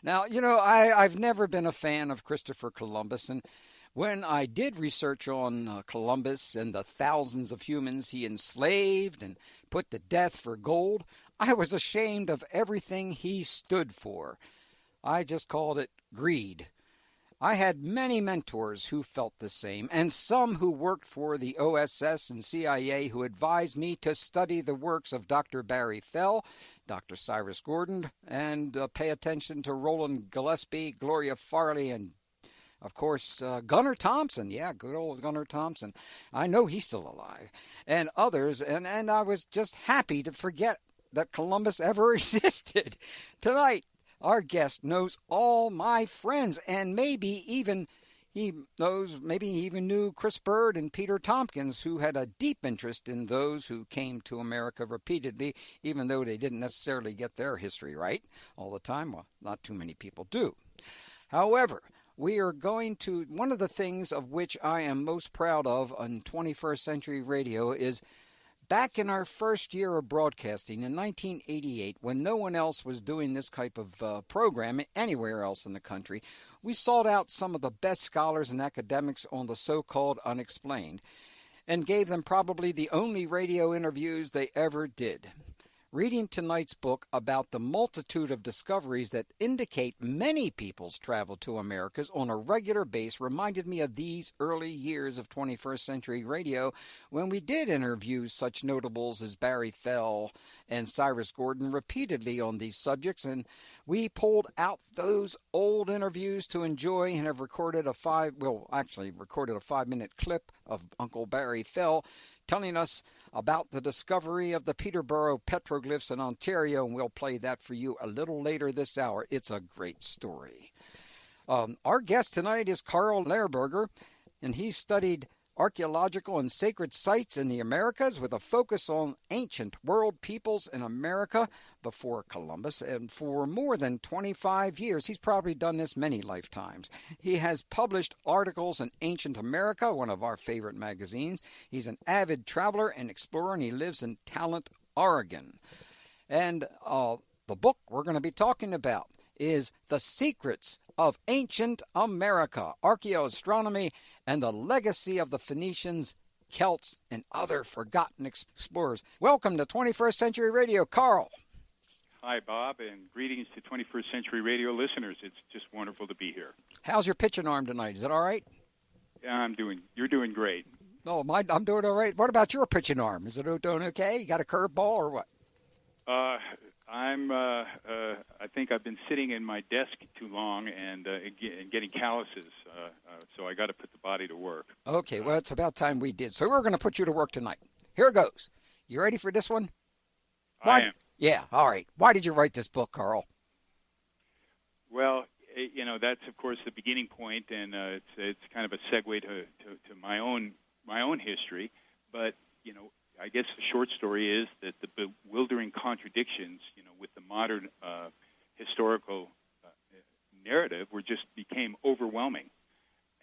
Now, I've never been a fan of Christopher Columbus, and when I did research on Columbus and the thousands of humans he enslaved and put to death for gold, I was ashamed of everything he stood for. I just called it greed. I had many mentors who felt the same, and some who worked for the OSS and CIA who advised me to study the works of Dr. Barry Fell, Dr. Cyrus Gordon, and pay attention to Roland Gillespie, Gloria Farley, and, of course, Gunnar Thompson. Yeah, good old Gunnar Thompson. I know he's still alive. And others, and I was just happy to forget that Columbus ever existed. Tonight, our guest knows all my friends, and maybe he even knew Chris Bird and Peter Tompkins, who had a deep interest in those who came to America repeatedly, even though they didn't necessarily get their history right all the time. Well, not too many people do. However, we are going to, one of the things of which I am most proud of on 21st Century Radio is back in our first year of broadcasting in 1988, when no one else was doing this type of program anywhere else in the country, we sought out some of the best scholars and academics on the so-called unexplained and gave them probably the only radio interviews they ever did. Reading tonight's book about the multitude of discoveries that indicate many people's travel to Americas on a regular basis reminded me of these early years of 21st Century Radio when we did interview such notables as Barry Fell and Cyrus Gordon repeatedly on these subjects, and we pulled out those old interviews to enjoy and have recorded a 5-minute clip of Uncle Barry Fell telling us about the discovery of the Peterborough petroglyphs in Ontario, and we'll play that for you a little later this hour. It's a great story. Our guest tonight is Carl Lehrburger, and he studied archaeological and sacred sites in the Americas with a focus on ancient world peoples in America before Columbus. And for more than 25 years, he's probably done this many lifetimes. He has published articles in Ancient America, one of our favorite magazines. He's an avid traveler and explorer, and he lives in Talent, Oregon. And the book we're going to be talking about is The Secrets of Ancient America, Archaeoastronomy, and the Legacy of the Phoenicians, Celts, and Other Forgotten Explorers. Welcome to 21st Century Radio, Carl. Hi, Bob, and greetings to 21st Century Radio listeners. It's just wonderful to be here. How's your pitching arm tonight? Is it all right? Yeah, you're doing great. No, I'm doing all right. What about your pitching arm? Is it doing okay? You got a curveball or what? I think I've been sitting in my desk too long and getting calluses, so I got to put the body to work. Okay, well, it's about time we did. So we're going to put you to work tonight. Here it goes. You ready for this one? I am. Yeah, all right. Why did you write this book, Carl? Well, that's, of course, the beginning point, and it's kind of a segue to my own history. But, I guess the short story is that the bewildering contradictions, with the modern historical narrative just became overwhelming.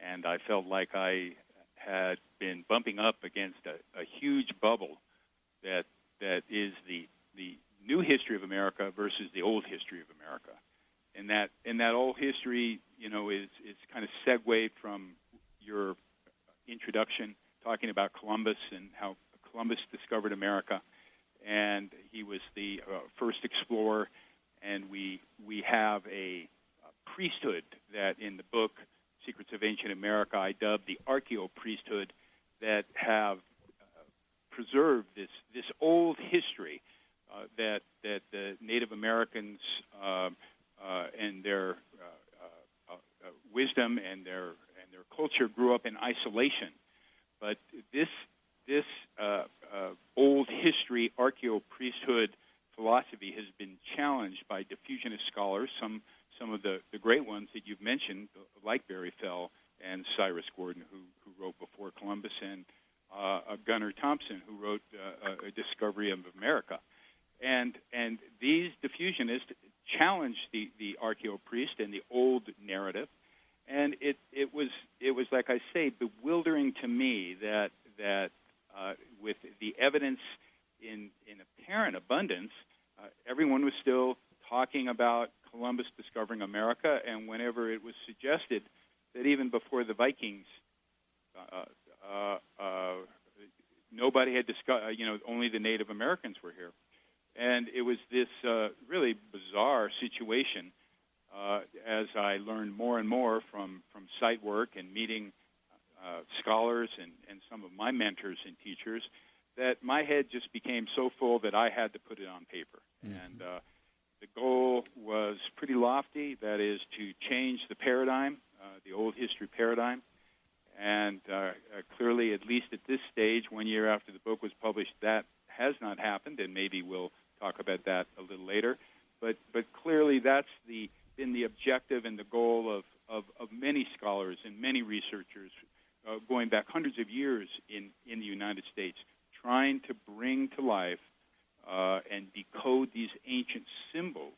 And I felt like I had been bumping up against a huge bubble that is the new history of America versus the old history of America. And that old history, is kind of segued from your introduction, talking about Columbus and how Columbus discovered America, and he was the first explorer, and we have a priesthood that in the book Secrets of Ancient America I dubbed the archaeo-priesthood that have preserved this old history that the Native Americans and their wisdom and their culture grew up in isolation, but this old history, archaeo-priesthood philosophy has been challenged by diffusionist scholars, some of the great ones that you've mentioned, like Barry Fell and Cyrus Gordon, who wrote before Columbus, and Gunnar Thompson, who wrote A Discovery of America. And these diffusionists challenged the archaeo-priest and the old narrative, and it was like I say, bewildering to me that with the evidence in apparent abundance, everyone was still talking about Columbus discovering America, and whenever it was suggested that even before the Vikings, nobody had discovered, only the Native Americans were here. And it was this really bizarre situation as I learned more and more from site work and meeting scholars and some of my mentors and teachers, that my head just became so full that I had to put it on paper. Mm-hmm. And the goal was pretty lofty, that is to change the paradigm, the old history paradigm. And clearly, at least at this stage, 1 year after the book was published, that has not happened, and maybe we'll talk about that a little later. But clearly, that's been the objective and the goal of many scholars and many researchers going back hundreds of years in the United States, trying to bring to life and decode these ancient symbols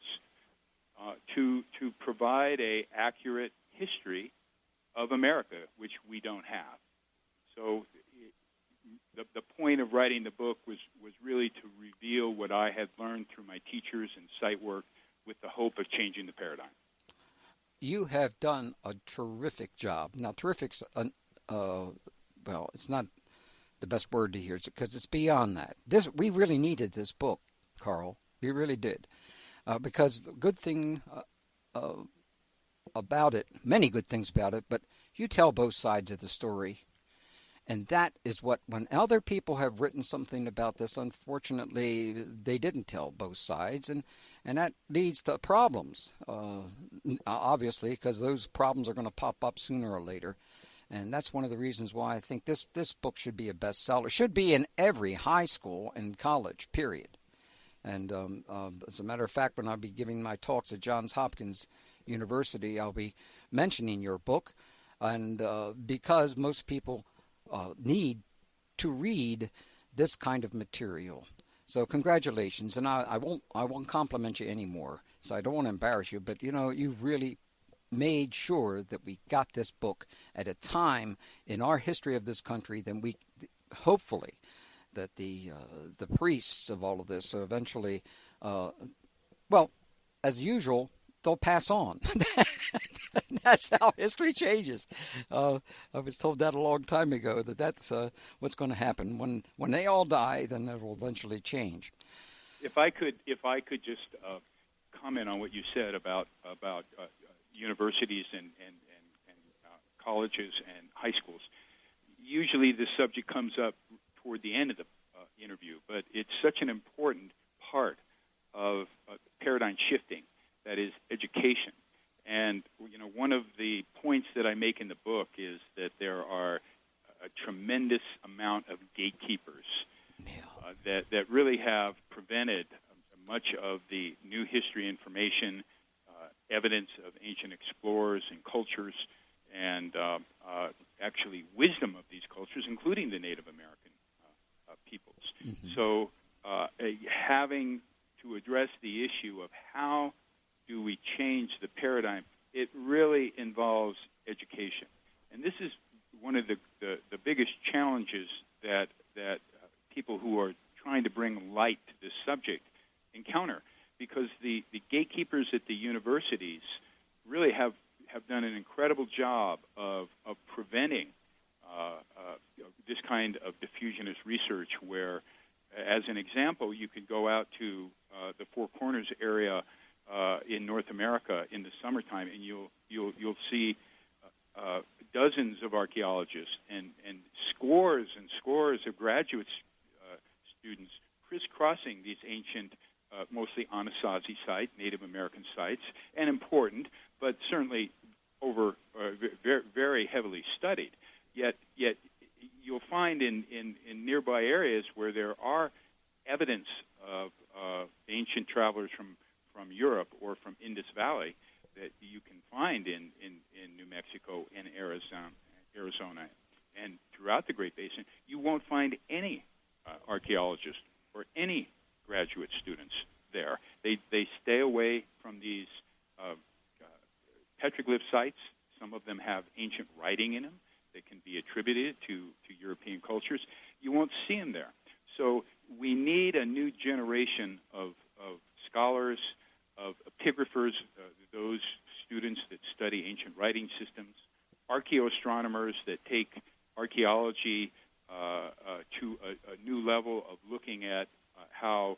to provide a accurate history of America, which we don't have. So the point of writing the book was really to reveal what I had learned through my teachers and site work with the hope of changing the paradigm. You have done a terrific job. Now, terrific's, well, it's not the best word to hear because it's beyond that. We really needed this book, Carl. We really did. Because the good thing about it, many good things about it, but you tell both sides of the story. And that is what, when other people have written something about this, unfortunately, they didn't tell both sides. And that leads to problems, obviously, because those problems are going to pop up sooner or later. And that's one of the reasons why I think this book should be a bestseller. Should be in every high school and college, period. And as a matter of fact, when I'll be giving my talks at Johns Hopkins University, I'll be mentioning your book. And because most people need to read this kind of material. So congratulations, and I won't compliment you anymore. So I don't want to embarrass you, but you've really made sure that we got this book at a time in our history of this country then we hopefully that the priests of all of this eventually, well, as usual, they'll pass on. That's how history changes. I was told that a long time ago that's what's going to happen. When they all die, then it will eventually change. If I could just comment on what you said about universities and colleges and high schools. Usually, this subject comes up toward the end of the interview, but it's such an important part of paradigm shifting, that is education. And one of the points that I make in the book is that there are a tremendous amount of gatekeepers that really have prevented much of the new history information, evidence of ancient explorers and cultures, and actually wisdom of these cultures, including the Native American peoples. Mm-hmm. So having to address the issue of how do we change the paradigm, it really involves education. And this is one of the biggest challenges that people who are trying to bring light to this subject encounter, because the gatekeepers at the universities really have done an incredible job of preventing this kind of diffusionist research, where, as an example, you could go out to the Four Corners area in North America in the summertime, and you'll see dozens of archaeologists and scores and scores of graduate students crisscrossing these ancient, mostly Anasazi site, Native American sites, and important, but certainly over very, very heavily studied. Yet you'll find in nearby areas where there are evidence of ancient travelers from Europe or from Indus Valley that you can find in New Mexico and Arizona, and throughout the Great Basin, you won't find any archaeologists or any graduate students there. They stay away from these petroglyph sites. Some of them have ancient writing in them that can be attributed to European cultures. You won't see them there. So we need a new generation of scholars, of epigraphers, those students that study ancient writing systems, archaeoastronomers that take archaeology to a new level of looking at how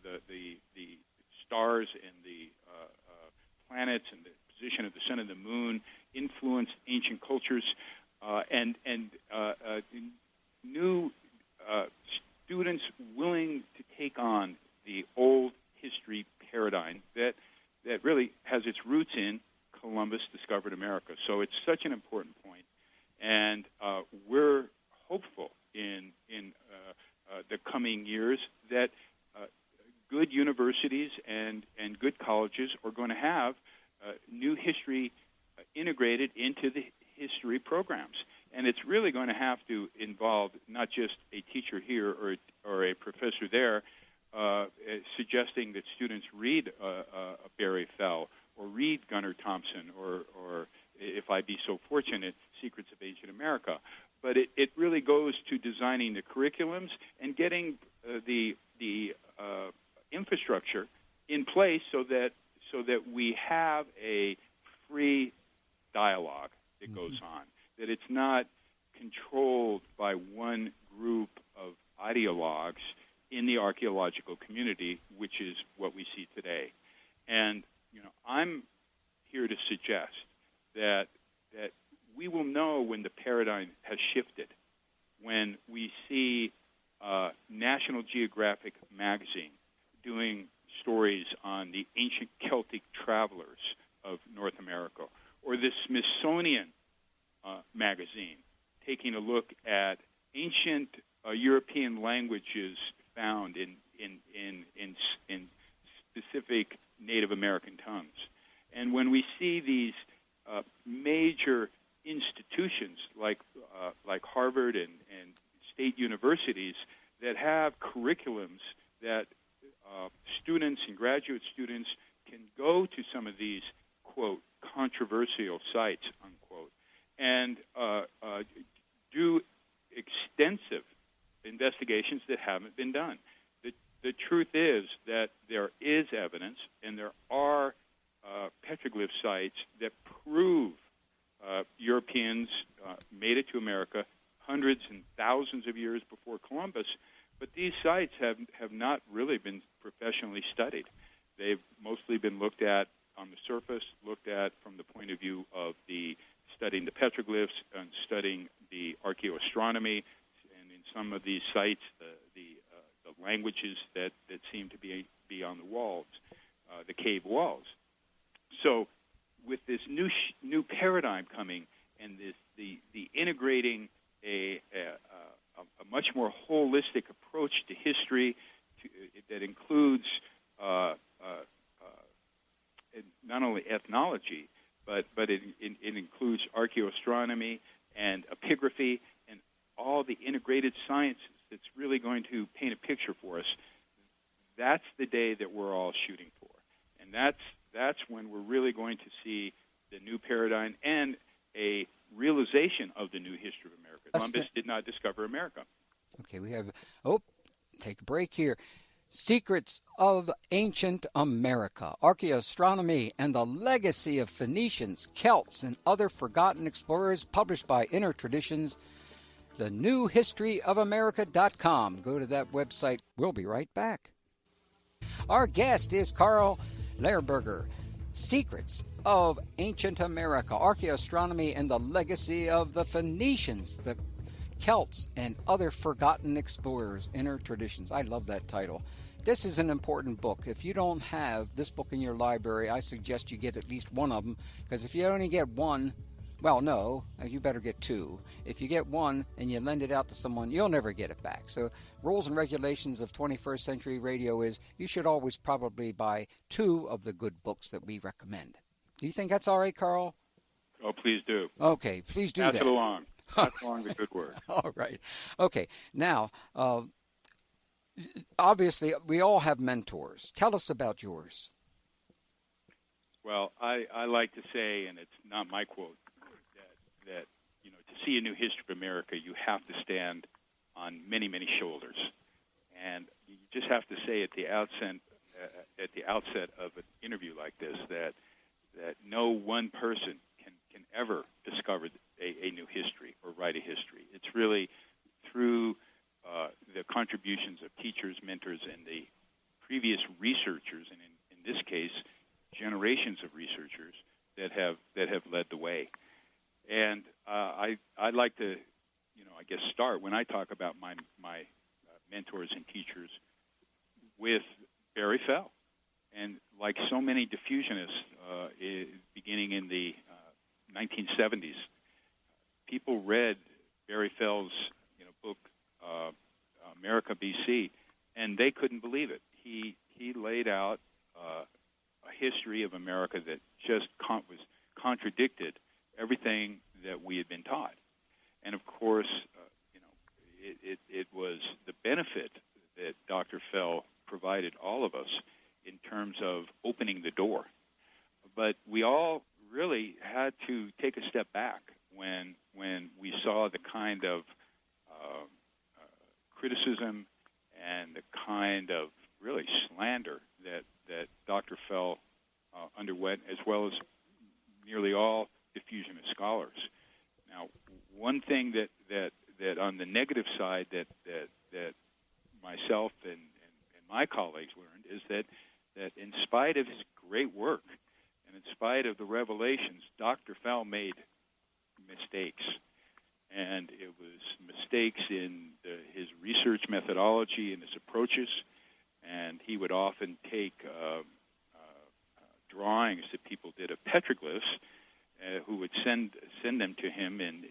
the stars and the planets and the position of the sun and the moon influenced ancient cultures, and new students willing to take on the old history paradigm that really has its roots in Columbus discovered America. So it's such an important point, and we're hopeful in the coming years that good universities and good colleges are going to have new history integrated into the history programs. And it's really going to have to involve not just a teacher here or a professor there suggesting that students read Barry Fell or read Gunnar Thompson or if I be so fortunate, Secrets of Ancient America. But it really goes to designing the curriculums and getting the infrastructure in place so that we have a free dialogue that goes on, that it's not controlled by one group of ideologues in the archaeological community, which is what we see today. And I'm here to suggest that we will know when the paradigm has shifted when we see National Geographic magazine doing stories on the ancient Celtic travelers of North America, or the Smithsonian magazine taking a look at ancient European languages found in specific Native American tongues. And when we see these major institutions like Harvard and state universities that have curriculums that students and graduate students can go to some of these, quote, controversial sites, unquote, and do extensive investigations that haven't been done. The truth is that there is evidence, and there are petroglyph sites that prove Europeans made it to America hundreds and thousands of years before Columbus, but these sites have not really been professionally studied. They've mostly been looked at on the surface, looked at from the point of view of studying the petroglyphs and studying the archaeoastronomy, and in some of these sites, the languages that seem to be on the walls, the cave walls. So with this new paradigm coming and the integrating a much more holistic approach to history that includes not only ethnology, but it includes archaeoastronomy and epigraphy and all the integrated sciences that's really going to paint a picture for us. That's the day that we're all shooting for. And that's when we're really going to see the new paradigm and a realization of the new history of America. Columbus did not discover America. Okay, we have, take a break here. Secrets of Ancient America, Archaeoastronomy and the Legacy of Phoenicians, Celts, and Other Forgotten Explorers, published by Inner Traditions, thenewhistoryofamerica.com. Go to that website. We'll be right back. Our guest is Carl Lehrburger, Secrets of Ancient America, Archaeoastronomy and the Legacy of the Phoenicians, the Celts, and Other Forgotten Explorers, Inner Traditions. I love that title. This is an important book. If you don't have this book in your library, I suggest you get at least one of them, because if you only get one, well, no, you better get two. If you get one and you lend it out to someone, you'll never get it back. So rules and regulations of 21st century radio is you should always probably buy two of the good books that we recommend. Do you think that's all right, Carl? Oh, please do. Okay, please do that. Pass it along. Pass along the good word. All right. Okay, now, obviously, we all have mentors. Tell us about yours. Well, I like to say, and it's not my quote, that to see a new history of America, you have to stand on many, many shoulders. And you just have to say at the outset at the outset of an interview like this that no one person can ever discover a new history or write a history. It's really through the contributions of teachers, mentors, and the previous researchers, and in this case, generations of researchers that have led the way. And I'd like to, I guess, start when I talk about my mentors and teachers with Barry Fell. And like so many diffusionists, beginning in the 1970s, people read Barry Fell's book, America BC, and they couldn't believe it. He laid out a history of America that just was contradicted everything that we had been taught. And of course, it was the benefit that Dr. Fell provided all of us in terms of opening the door. But we all really had to take a step back when we saw the kind of criticism and the kind of really slander that Dr. Fell underwent, as well as nearly all diffusionist scholars. Now, one thing that on the negative side that myself and my colleagues learned is that in spite of his great work and in spite of the revelations, Dr. Fell made mistakes. And it was mistakes in his research methodology and his approaches. And he would often take drawings that people did of petroglyphs, who would send them to him in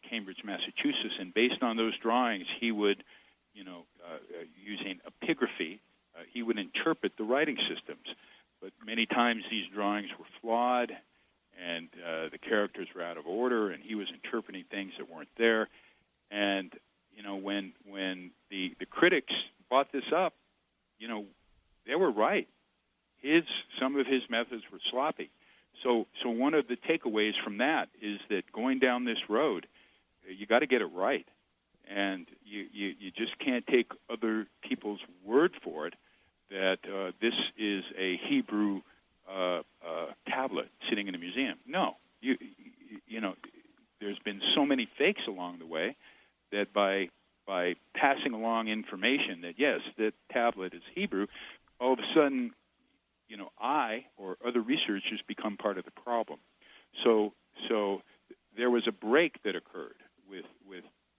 Cambridge, Massachusetts. And based on those drawings, he would, using epigraphy, he would interpret the writing systems. But many times these drawings were flawed, and the characters were out of order, and he was interpreting things that weren't there. And when the critics brought this up, they were right. Some of his methods were sloppy. So one of the takeaways from that is that going down this road, you got to get it right, and you just can't take other people's word for it that this is a Hebrew tablet sitting in a museum. No, there's been so many fakes along the way that by passing along information that yes, that tablet is Hebrew, all of a sudden, I or other researchers become part of the problem. So there was a break that occurred with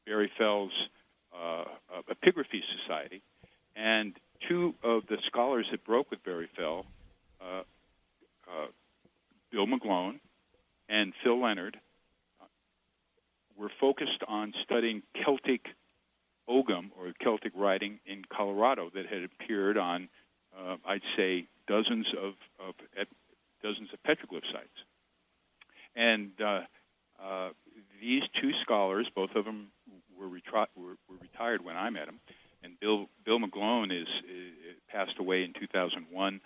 Barry Fell's Epigraphy Society, and two of the scholars that broke with Barry Fell, Bill McGlone and Phil Leonard, were focused on studying Celtic Ogham, or Celtic writing in Colorado that had appeared on, I'd say, dozens of petroglyph sites. And these two scholars, both of them were retired when I met them, and Bill McGlone is passed away in 2001.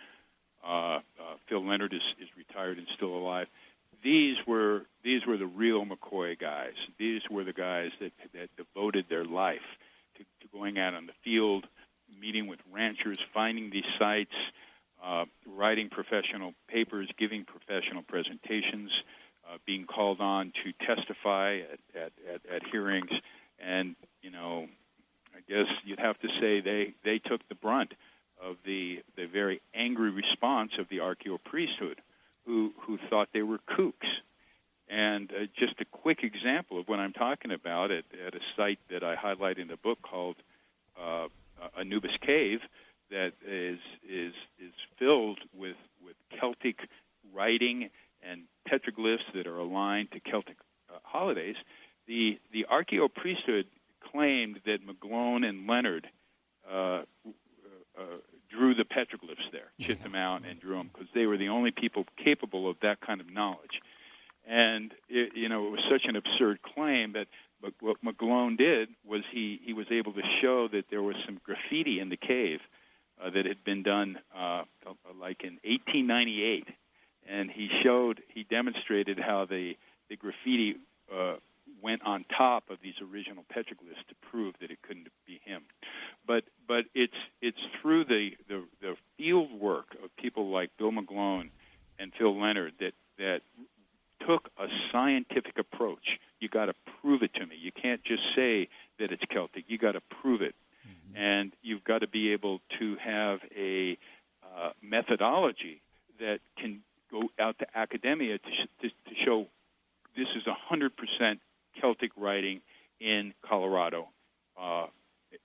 Phil Leonard is retired and still alive. These were the real McCoy guys. These were the guys that devoted their life to going out on the field, meeting with ranchers, finding these sites, writing professional papers, giving professional presentations, being called on to testify at hearings. And, I guess you'd have to say they took the brunt of the very angry response of the archaeo-priesthood, who thought they were kooks. And just a quick example of what I'm talking about at a site that I highlight in the book called Anubis Cave, that is filled with Celtic writing and petroglyphs that are aligned to Celtic holidays. The archaeo-priesthood claimed that McGlone and Leonard drew the petroglyphs there, chipped them out and drew them, because they were the only people capable of that kind of knowledge. And it was such an absurd claim that what McGlone did was he was able to show that there was some graffiti in the cave that had been done like in 1898, and he demonstrated how the graffiti went on top of these original petroglyphs to prove that it couldn't be him. But it's through the field work of people like Bill McGlone and Phil Leonard that took a scientific approach. You got to prove it to me. You can't just say that it's Celtic. You got to prove it, and you've got to be able to have a methodology that can go out to academia to show this is 100% Celtic writing in Colorado.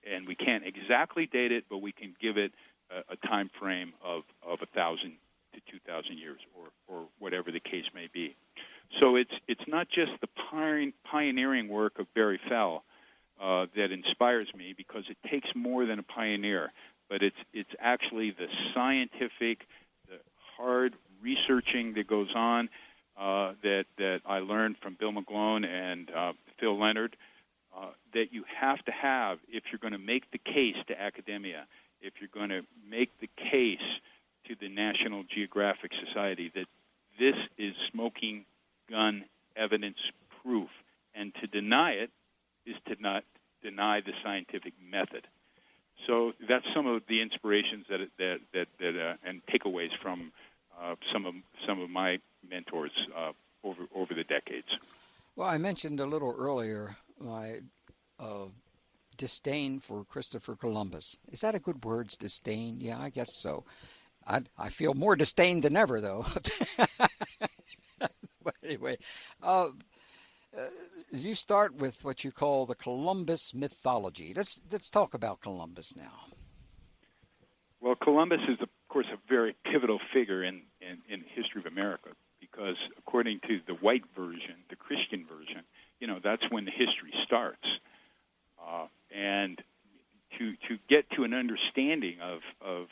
And we can't exactly date it, but we can give it a time frame of 1,000 to 2,000 years, or whatever the case may be. So it's not just the pioneering work of Barry Fell that inspires me, because it takes more than a pioneer, but it's actually the scientific, the hard researching that goes on that I learned from Bill McGlone and Phil Leonard. That you have to have if you're going to make the case to academia, if you're going to make the case to the National Geographic Society that this is smoking gun evidence proof. And to deny it is to not deny the scientific method. So that's some of the inspirations that and takeaways from some of my mentors over the decades. Well, I mentioned a little earlier my disdain for Christopher Columbus. Is that a good word, disdain? Yeah, I guess so. I feel more disdain than ever, though. But anyway, you start with what you call the Columbus mythology. Let's talk about Columbus now. Well, Columbus is, of course, a very pivotal figure in the history of America, because according to the white version, the Christian version, that's when the history starts. And to get to an understanding of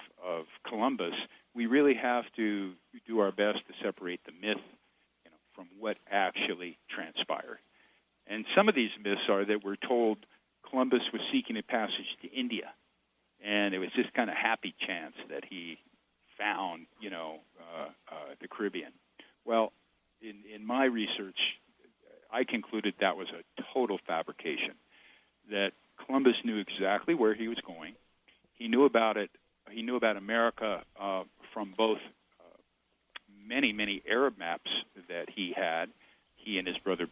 Columbus, we really have to do our best to separate the myth, from what actually transpired. And some of these myths are that we're told Columbus was seeking a passage to India, and it was just kind of happy chance that he found, the Caribbean. Well, in my research, I concluded that was a total fabrication, that Columbus knew exactly where he was going. He knew about it. He knew about America from both many, many Arab maps that he had. He and his brother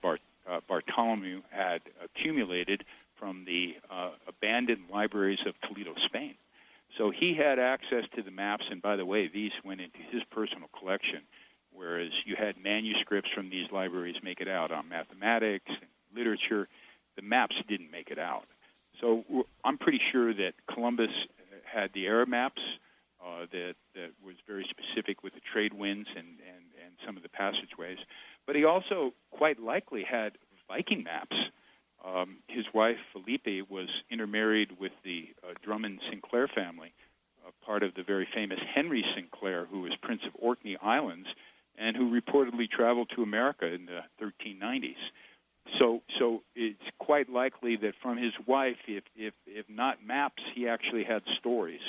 Bartholomew had accumulated from the abandoned libraries of Toledo, Spain. So he had access to the maps, and by the way, these went into his personal collection, whereas you had manuscripts from these libraries make it out on mathematics and literature. The maps didn't make it out. So I'm pretty sure that Columbus had the Arab maps that was very specific with the trade winds and some of the passageways. But he also quite likely had Viking maps. His wife, Felipe, was intermarried with the Drummond Sinclair family, part of the very famous Henry Sinclair, who was Prince of Orkney Islands, and who reportedly traveled to America in the 1390s. So it's quite likely that from his wife, if not maps, he actually had stories.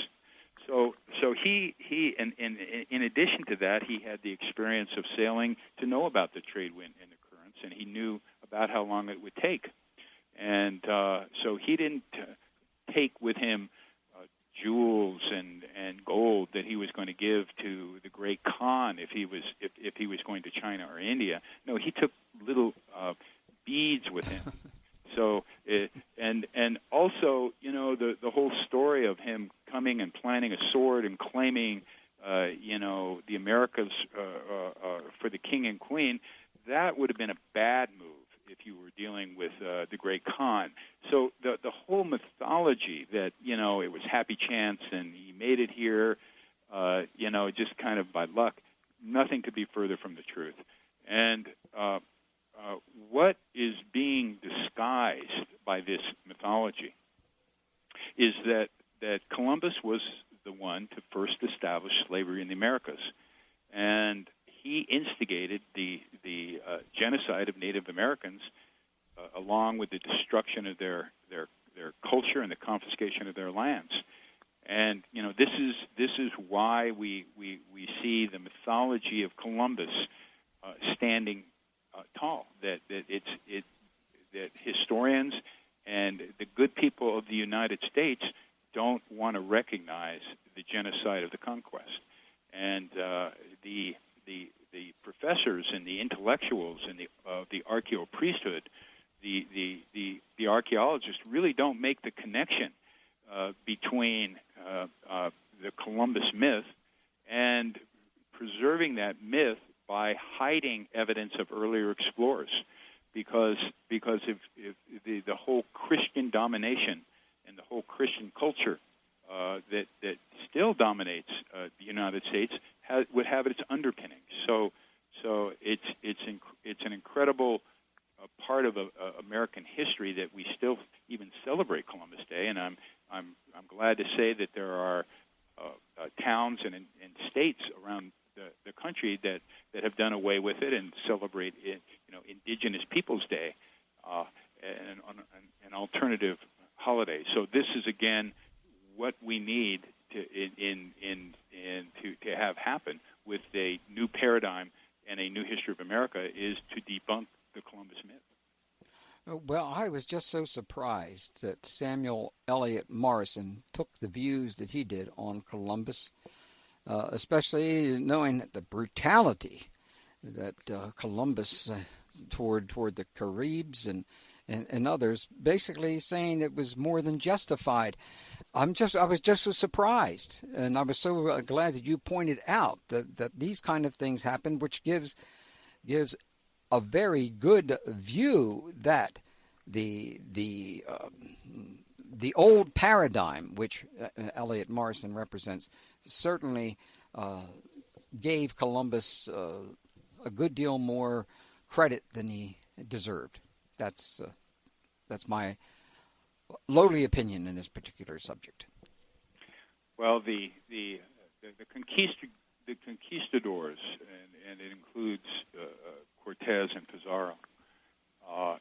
So he and in addition to that, he had the experience of sailing to know about the trade wind and the currents, and he knew about how long it would take. And so he didn't take with him jewels and gold that he was going to give to the great Khan if he was going to China or India. No, he took little beads with him. So and also, the whole story of him coming and planting a sword and claiming the Americas for the king and queen, that would have been a bad move if you were dealing with the great Khan. So the whole mythology that, it was happy chance and he made it here, just kind of by luck, nothing could be further from the truth. And what is being disguised by this mythology is that Columbus was the one to first establish slavery in the Americas. And he instigated the genocide of Native Americans, along with the destruction of their culture and the confiscation of their lands. And this is why we see the mythology of Columbus standing tall. That historians and the good people of the United States don't want to recognize the genocide of the conquest. And the professors and the intellectuals and the archaeo priesthood, the archaeologists really don't make the connection between the Columbus myth and preserving that myth by hiding evidence of earlier explorers, because if the whole Christian domination and the whole Christian culture that still dominates the United States would have its underpinning. So it's an incredible part of American history that we still even celebrate Columbus Day, and I'm glad to say that there are towns and states around the country that have done away with it and celebrate it, Indigenous Peoples Day, and an alternative holiday. So this is again what we need to have happen with a new paradigm and a new history of America is to debunk the Columbus myth. Well, I was just so surprised that Samuel Eliot Morison took the views that he did on Columbus, especially knowing that the brutality that Columbus toward the Caribs and others, basically saying it was more than justified. I was just so surprised, and I was so glad that you pointed out that these kind of things happen, which gives a very good view that the old paradigm, which Eliot Morison represents, certainly gave Columbus a good deal more credit than he deserved. That's my lowly opinion in this particular subject. Well, the conquistadors, and it includes Cortez and Pizarro,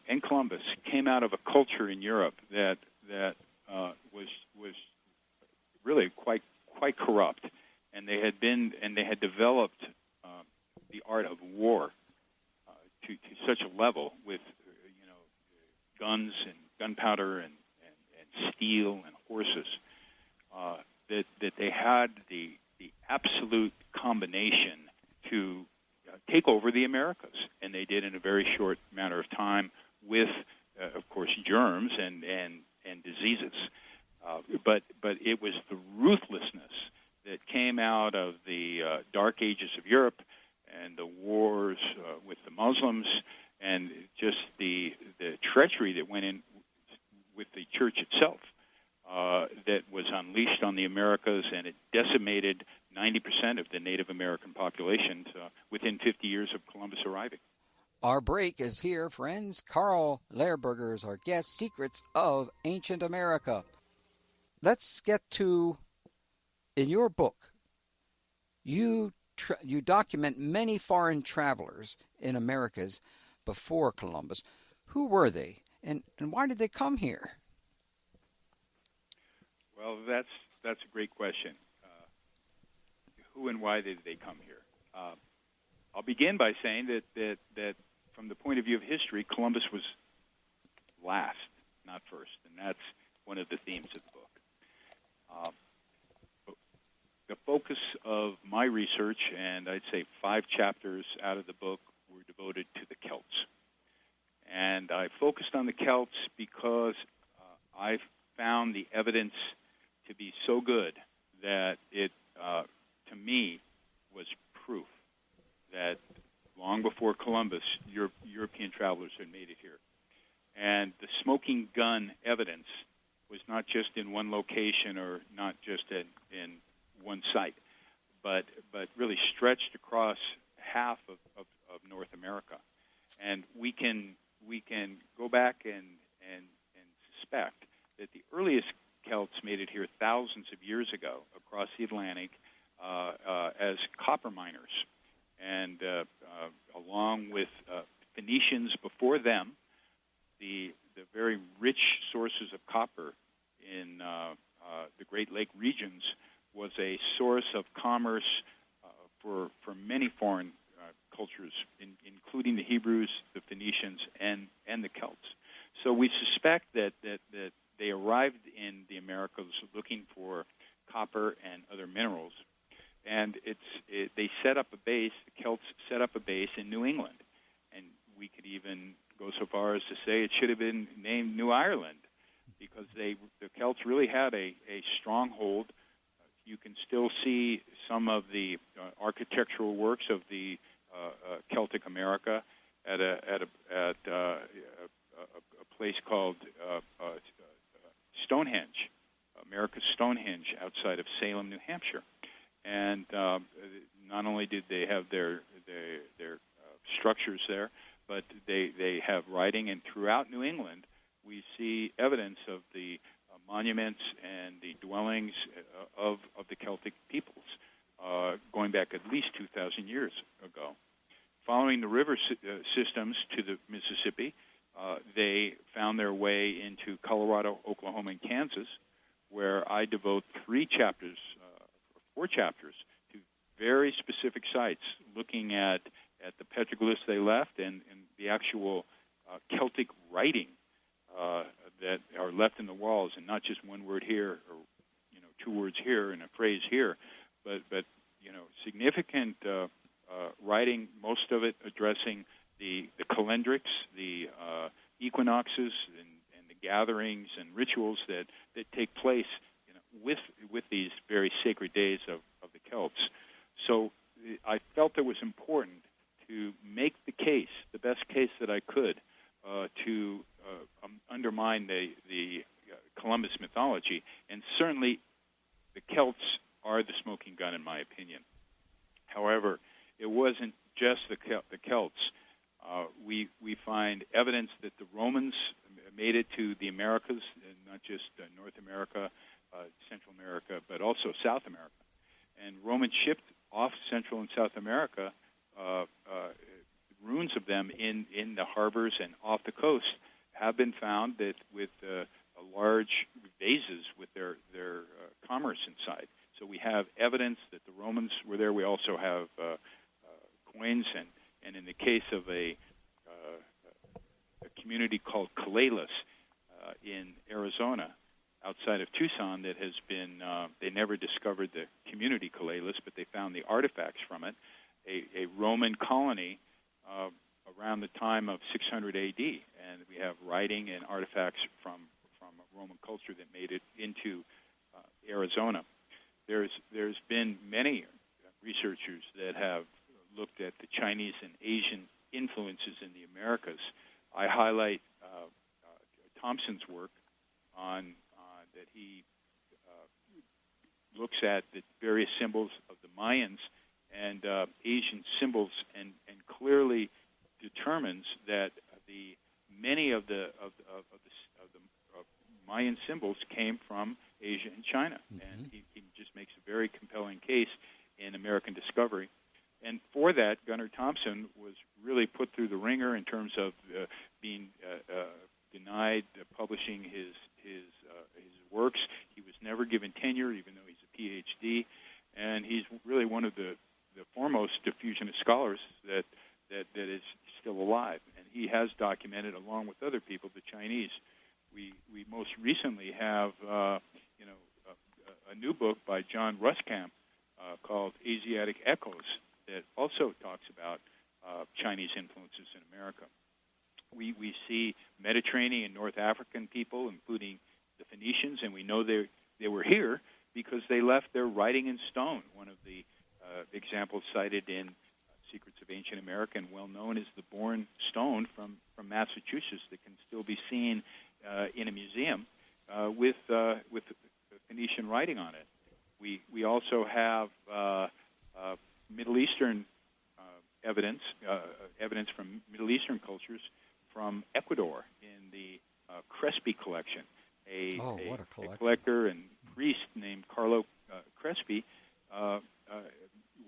and Columbus, came out of a culture in Europe that was really quite corrupt, and they had developed the art of war to such a level with guns and gunpowder and steel and horses that they had the absolute combination to take over the Americas, and they did in a very short matter of time with, of course, germs and diseases. But it was the ruthlessness that came out of the Dark Ages of Europe and the wars with the Muslims, and just the treachery that went in with the church itself that was unleashed on the Americas, and it decimated 90% of the Native American population within 50 years of Columbus arriving. Our break is here, friends. Carl Lehrburger is our guest. Secrets of Ancient America. Let's get to, in your book, you document many foreign travelers in Americas before Columbus. Who were they, and why did they come here? Well, that's a great question. Who and why did they come here? I'll begin by saying that from the point of view of history, Columbus was last, not first, and that's one of the themes of the book. The focus of my research, and I'd say 5 chapters out of the book, were devoted to the Celts. And I focused on the Celts because I found the evidence to be so good that it, to me, was proof that long before Columbus, European travelers had made it here. And the smoking gun evidence was not just in one location or not just in one site, but really stretched across half of North America. And we can go back and suspect that the earliest Celts made it here thousands of years ago across the Atlantic as copper miners, and along with Phoenicians before them, the very rich sources of copper in the Great Lake regions was a source of commerce for many foreign cultures, including the Hebrews, the Phoenicians, and the Celts. So we suspect that they arrived in the Americas looking for copper and other minerals, and they set up a base. The Celts set up a base in New England, and we could even go so far as to say it should have been named New Ireland, because the Celts really had a stronghold. You can still see some of the architectural works of the Celtic America at a place called Stonehenge, America's Stonehenge, outside of Salem, New Hampshire. And not only did they have their structures there, but they have writing, and throughout New England we see evidence of the monuments and the dwellings of the Celtic peoples, going back at least 2,000 years ago. Following the river systems to the Mississippi, they found their way into Colorado, Oklahoma, and Kansas, where I devote 4 chapters to very specific sites, looking at the petroglyphs they left and the actual Celtic writing that are left in the walls, and not just one word here or 2 words here and a phrase here, but significant writing, most of it addressing the calendrics, the equinoxes, and the gatherings and rituals that take place with these very sacred days of the Celts. So I felt it was important to make the case, the best case that I could, to undermine the Columbus mythology, and certainly the Celts are the smoking gun, in my opinion. However, it wasn't just the Celts. We find evidence that the Romans made it to the Americas, and not just North America, Central America, but also South America. And Romans shipped off Central and South America ruins of them in the harbors and off the coast have been found that with large vases with their commerce inside. So we have evidence that the Romans were there. We also have coins, and in the case of a community called Calais in Arizona, outside of Tucson, that has been, they never discovered the community Calais, but they found the artifacts from it, a Roman colony around the time of 600 AD, and we have writing and artifacts from a Roman culture that made it into Arizona. There's been many researchers that have looked at the Chinese and Asian influences in the Americas. I highlight Thompson's work on that he looks at the various symbols of the Mayans and Asian symbols, and clearly determines that many of the Mayan symbols came from Asia and China, and he just makes a very compelling case in American discovery. And for that, Gunnar Thompson was really put through the ringer in terms of being denied publishing his works. He was never given tenure, even though he's a PhD, and he's really one of the foremost diffusionist scholars that is still alive. And he has documented, along with other people, the Chinese. We most recently have a new book by John Ruskamp called Asiatic Echoes that also talks about Chinese influences in America. We see Mediterranean and North African people, including the Phoenicians, and we know they were here because they left their writing in stone. One of the examples cited in Secrets of Ancient America and well known is the Bourne stone from Massachusetts that can still be seen in a museum with Phoenician writing on it. We also have Middle Eastern evidence from Middle Eastern cultures from Ecuador in the Crespi Collection. A collector and priest named Carlo Crespi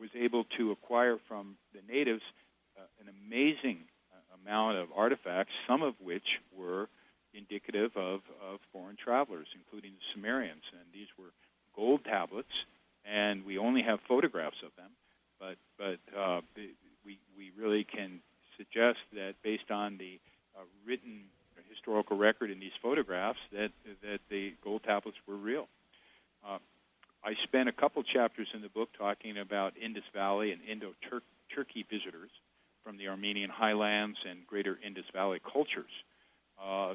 was able to acquire from the natives an amazing amount of artifacts, some of which were indicative of foreign travelers, including the Sumerians. And these were gold tablets, and we only have photographs of them. But we really can suggest that based on the written historical record in these photographs that the gold tablets were real. I spent a couple chapters in the book talking about Indus Valley and Indo-Turkey visitors from the Armenian highlands and greater Indus Valley cultures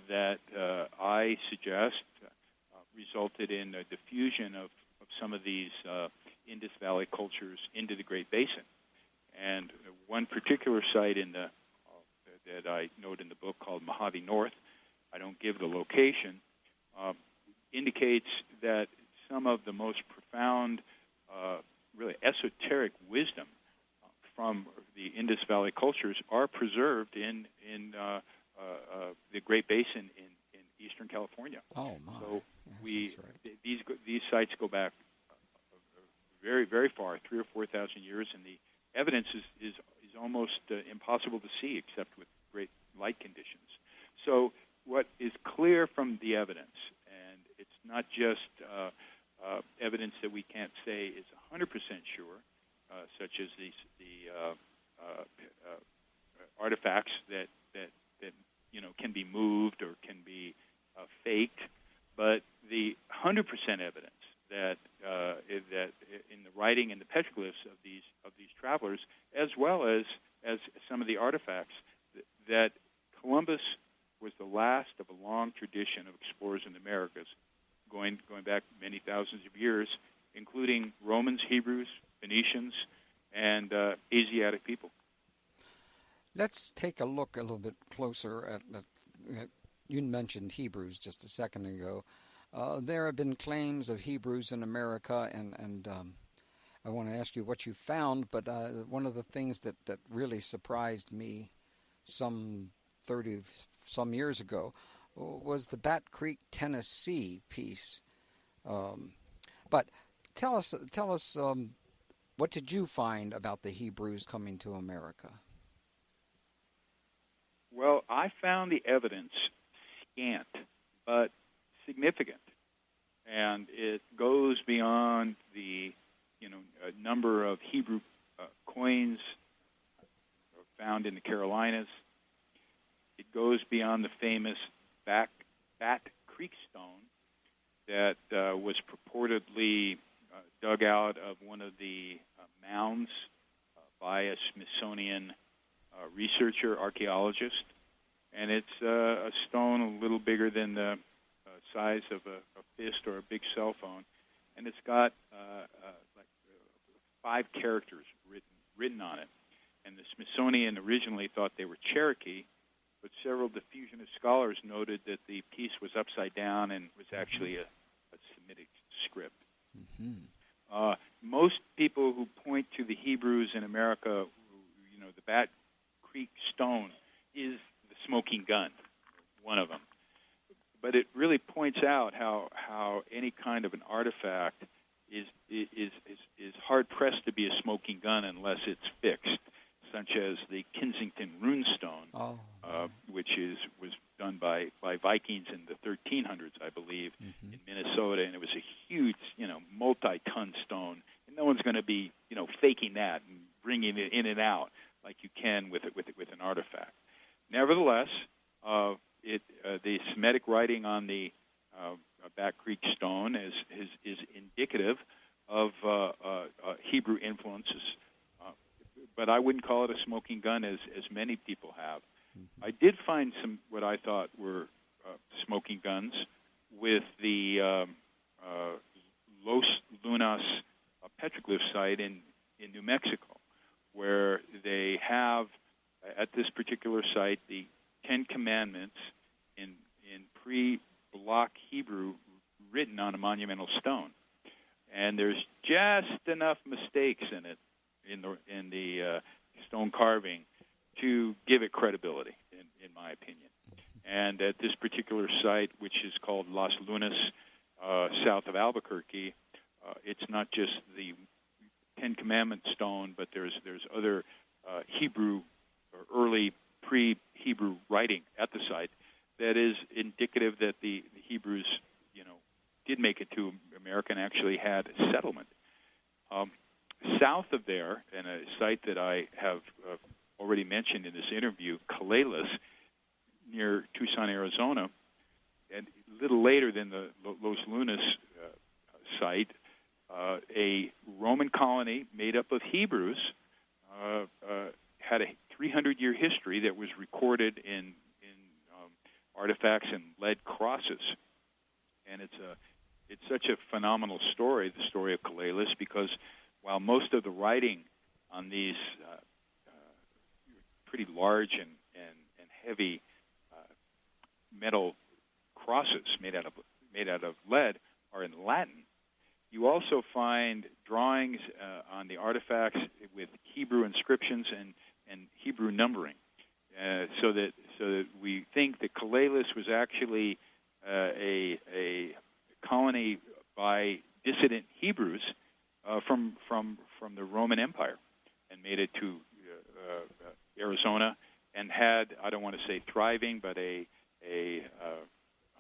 that I suggest resulted in a diffusion of some of these Indus Valley cultures into the Great Basin. And one particular site that I note in the book called Mojave North, I don't give the location, indicates that some of the most profound, really esoteric wisdom from the Indus Valley cultures are preserved in the Great Basin in eastern California. Oh my! So yes, right. these sites go back very, very far, 3,000 or 4,000 years, and the evidence is almost impossible to see except with great light conditions. So what is clear from the evidence, and it's not just evidence that we can't say is 100% sure, such as the artifacts that can be moved or can be faked, but the 100% evidence that in the writing and the petroglyphs of these travelers, as well as some of the artifacts, that Columbus was the last of a long tradition of explorers in the Americas, going back many thousands of years, including Romans, Hebrews, Phoenicians, and Asiatic people. Let's take a look a little bit closer at you mentioned Hebrews just a second ago. There have been claims of Hebrews in America, and I want to ask you what you found, but one of the things that really surprised me some 30-some years ago was the Bat Creek, Tennessee piece. But tell us, what did you find about the Hebrews coming to America? Well, I found the evidence scant, but significant, and it goes beyond the number of Hebrew coins found in the Carolinas. It goes beyond the famous Bat Creek stone that was purportedly dug out of one of the mounds by a Smithsonian researcher, archaeologist, and it's a stone a little bigger than the size of a fist or a big cell phone, and it's got like 5 characters written on it. And the Smithsonian originally thought they were Cherokee, but several diffusionist scholars noted that the piece was upside down and was actually a Semitic script. Mm-hmm. Most people who point to the Hebrews in America, the Bat Creek stone is the smoking gun, one of them. But it really points out how any kind of an artifact is hard pressed to be a smoking gun unless it's fixed, such as the Kensington runestone, which was done by Vikings in the 1300s, I believe, in Minnesota, and it was a huge, multi-ton stone, and no one's going to be, faking that and bringing it in and out like you can with an artifact. Nevertheless, the Semitic writing on the Bat Creek stone is indicative of Hebrew influences, but I wouldn't call it a smoking gun as many people have. I did find some what I thought were smoking guns with the Los Lunas petroglyph site in New Mexico, where they have, at this particular site, the 10 Commandments in pre-block Hebrew written on a monumental stone. And there's just enough mistakes in it, in the stone carving, to give it credibility, in my opinion. And at this particular site, which is called Las Lunas, south of Albuquerque, it's not just the Ten Commandment stone, but there's other Hebrew or early pre-Hebrew writing at the site that is indicative that the Hebrews, did make it to America and actually had a settlement. South of there, in a site that I have already mentioned in this interview, Calais, near Tucson, Arizona, and a little later than the Los Lunas site, a Roman colony made up of Hebrews had a 300-year history that was recorded in artifacts and lead crosses. And it's such a phenomenal story, the story of Collelis, because while most of the writing on these pretty large and heavy metal crosses made out of lead are in Latin, you also find drawings on the artifacts with Hebrew inscriptions and Hebrew numbering, so that we think that Collelis was actually a colony by dissident Hebrews from the Roman Empire, and made it to Arizona, and had, I don't want to say thriving, but a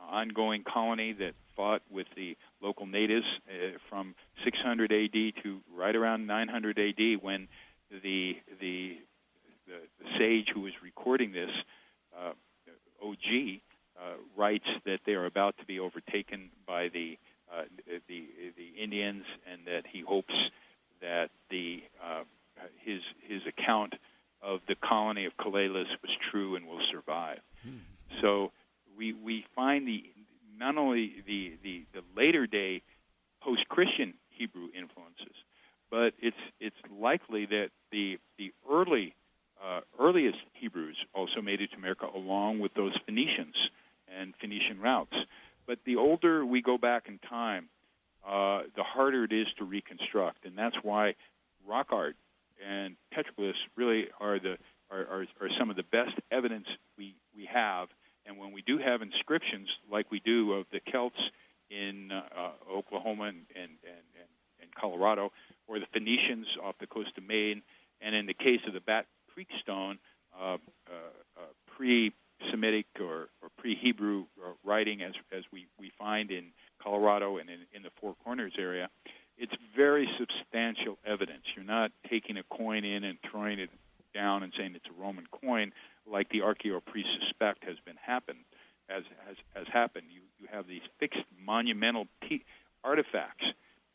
ongoing colony that fought with the local natives from 600 A.D. to right around 900 A.D. when the sage who was recording this, O.G., writes that they are about to be overtaken by the Indians, and that he hopes that his account of the colony of Collelis was true and will survive. So we find not only the later day post-Christian Hebrew influences, but it's likely that the earliest Hebrews also made it to America, along with those Phoenicians and Phoenician routes. But the older we go back in time, the harder it is to reconstruct, and that's why rock art and petroglyphs really are some of the best evidence we have. And when we do have inscriptions like we do of the Celts in Oklahoma and Colorado, or the Phoenicians off the coast of Maine, and in the case of the Bat Creek stone, pre-Semitic or pre-Hebrew writing as we find in Colorado and in the Four Corners area, it's very substantial evidence. You're not taking a coin in and throwing it down and saying it's a Roman coin, like the archaeopriests suspect has happened. You have these fixed monumental artifacts,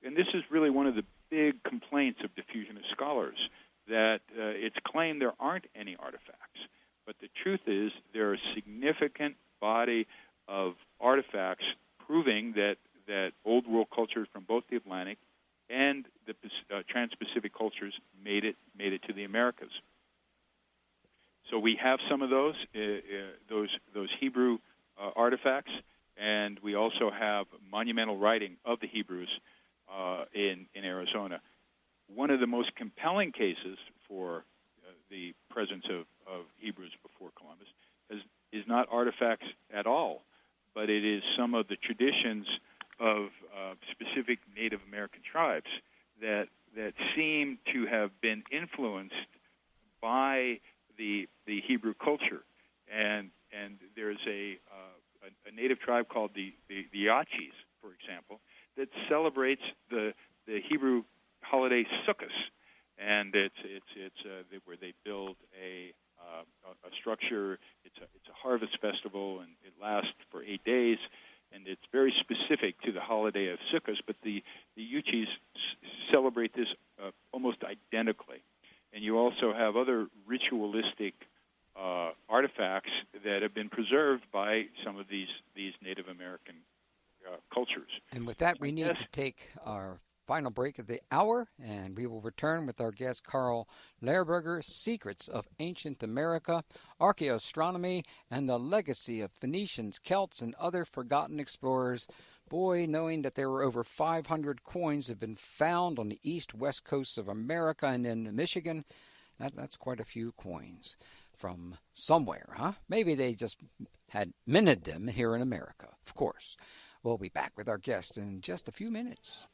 and this is really one of the big complaints of diffusionist scholars, that it's claimed there aren't any artifacts. But the truth is there are a significant body of artifacts proving that old world cultures from both the Atlantic and the trans-Pacific cultures made it to the Americas. So we have some of those Hebrew artifacts, and we also have monumental writing of the Hebrews in Arizona. One of the most compelling cases for the presence of Hebrews before Columbus is not artifacts at all, but it is some of the traditions of specific Native American tribes that seem to have been influenced by the Hebrew culture. And there's a native tribe called the Yachis, for example, that celebrates the Hebrew holiday Sukkot, and it's where they build a structure. It's a harvest festival, and it lasts for 8 days, and it's very specific to the holiday of Sukkot. But the Yachis celebrate this almost identically, and you also have other ritualistic artifacts that have been preserved by some of these Native American cultures. And with that, we need to take our final break of the hour, and we will return with our guest Carl Lehrburger, Secrets of Ancient America, Archaeoastronomy, and the Legacy of Phoenicians, Celts, and Other Forgotten Explorers. Boy, knowing that there were over 500 coins have been found on the east-west coasts of America and in Michigan, that's quite a few coins from somewhere, huh? Maybe they just had minted them here in America, of course. We'll be back with our guest in just a few minutes.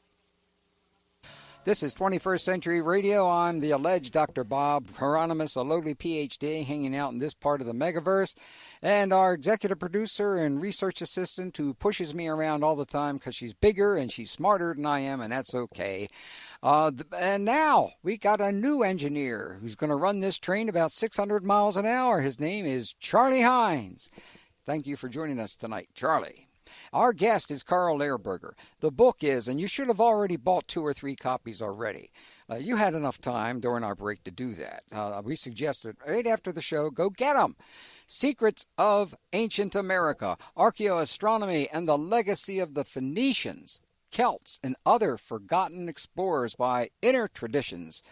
This is 21st Century Radio. I'm the alleged Dr. Bob, Hieronimus, a lowly PhD, hanging out in this part of the megaverse, and our executive producer and research assistant who pushes me around all the time because she's bigger and she's smarter than I am, and that's okay. And now we got a new engineer who's going to run this train about 600 miles an hour. His name is Charlie Hines. Thank you for joining us tonight, Charlie. Our guest is Carl Lehrburger. The book is, and you should have already bought 2 or 3 copies already. You had enough time during our break to do that. We suggested right after the show, go get them. Secrets of Ancient America, Archaeoastronomy, and the Legacy of the Phoenicians, Celts, and Other Forgotten Explorers by Inner Traditions.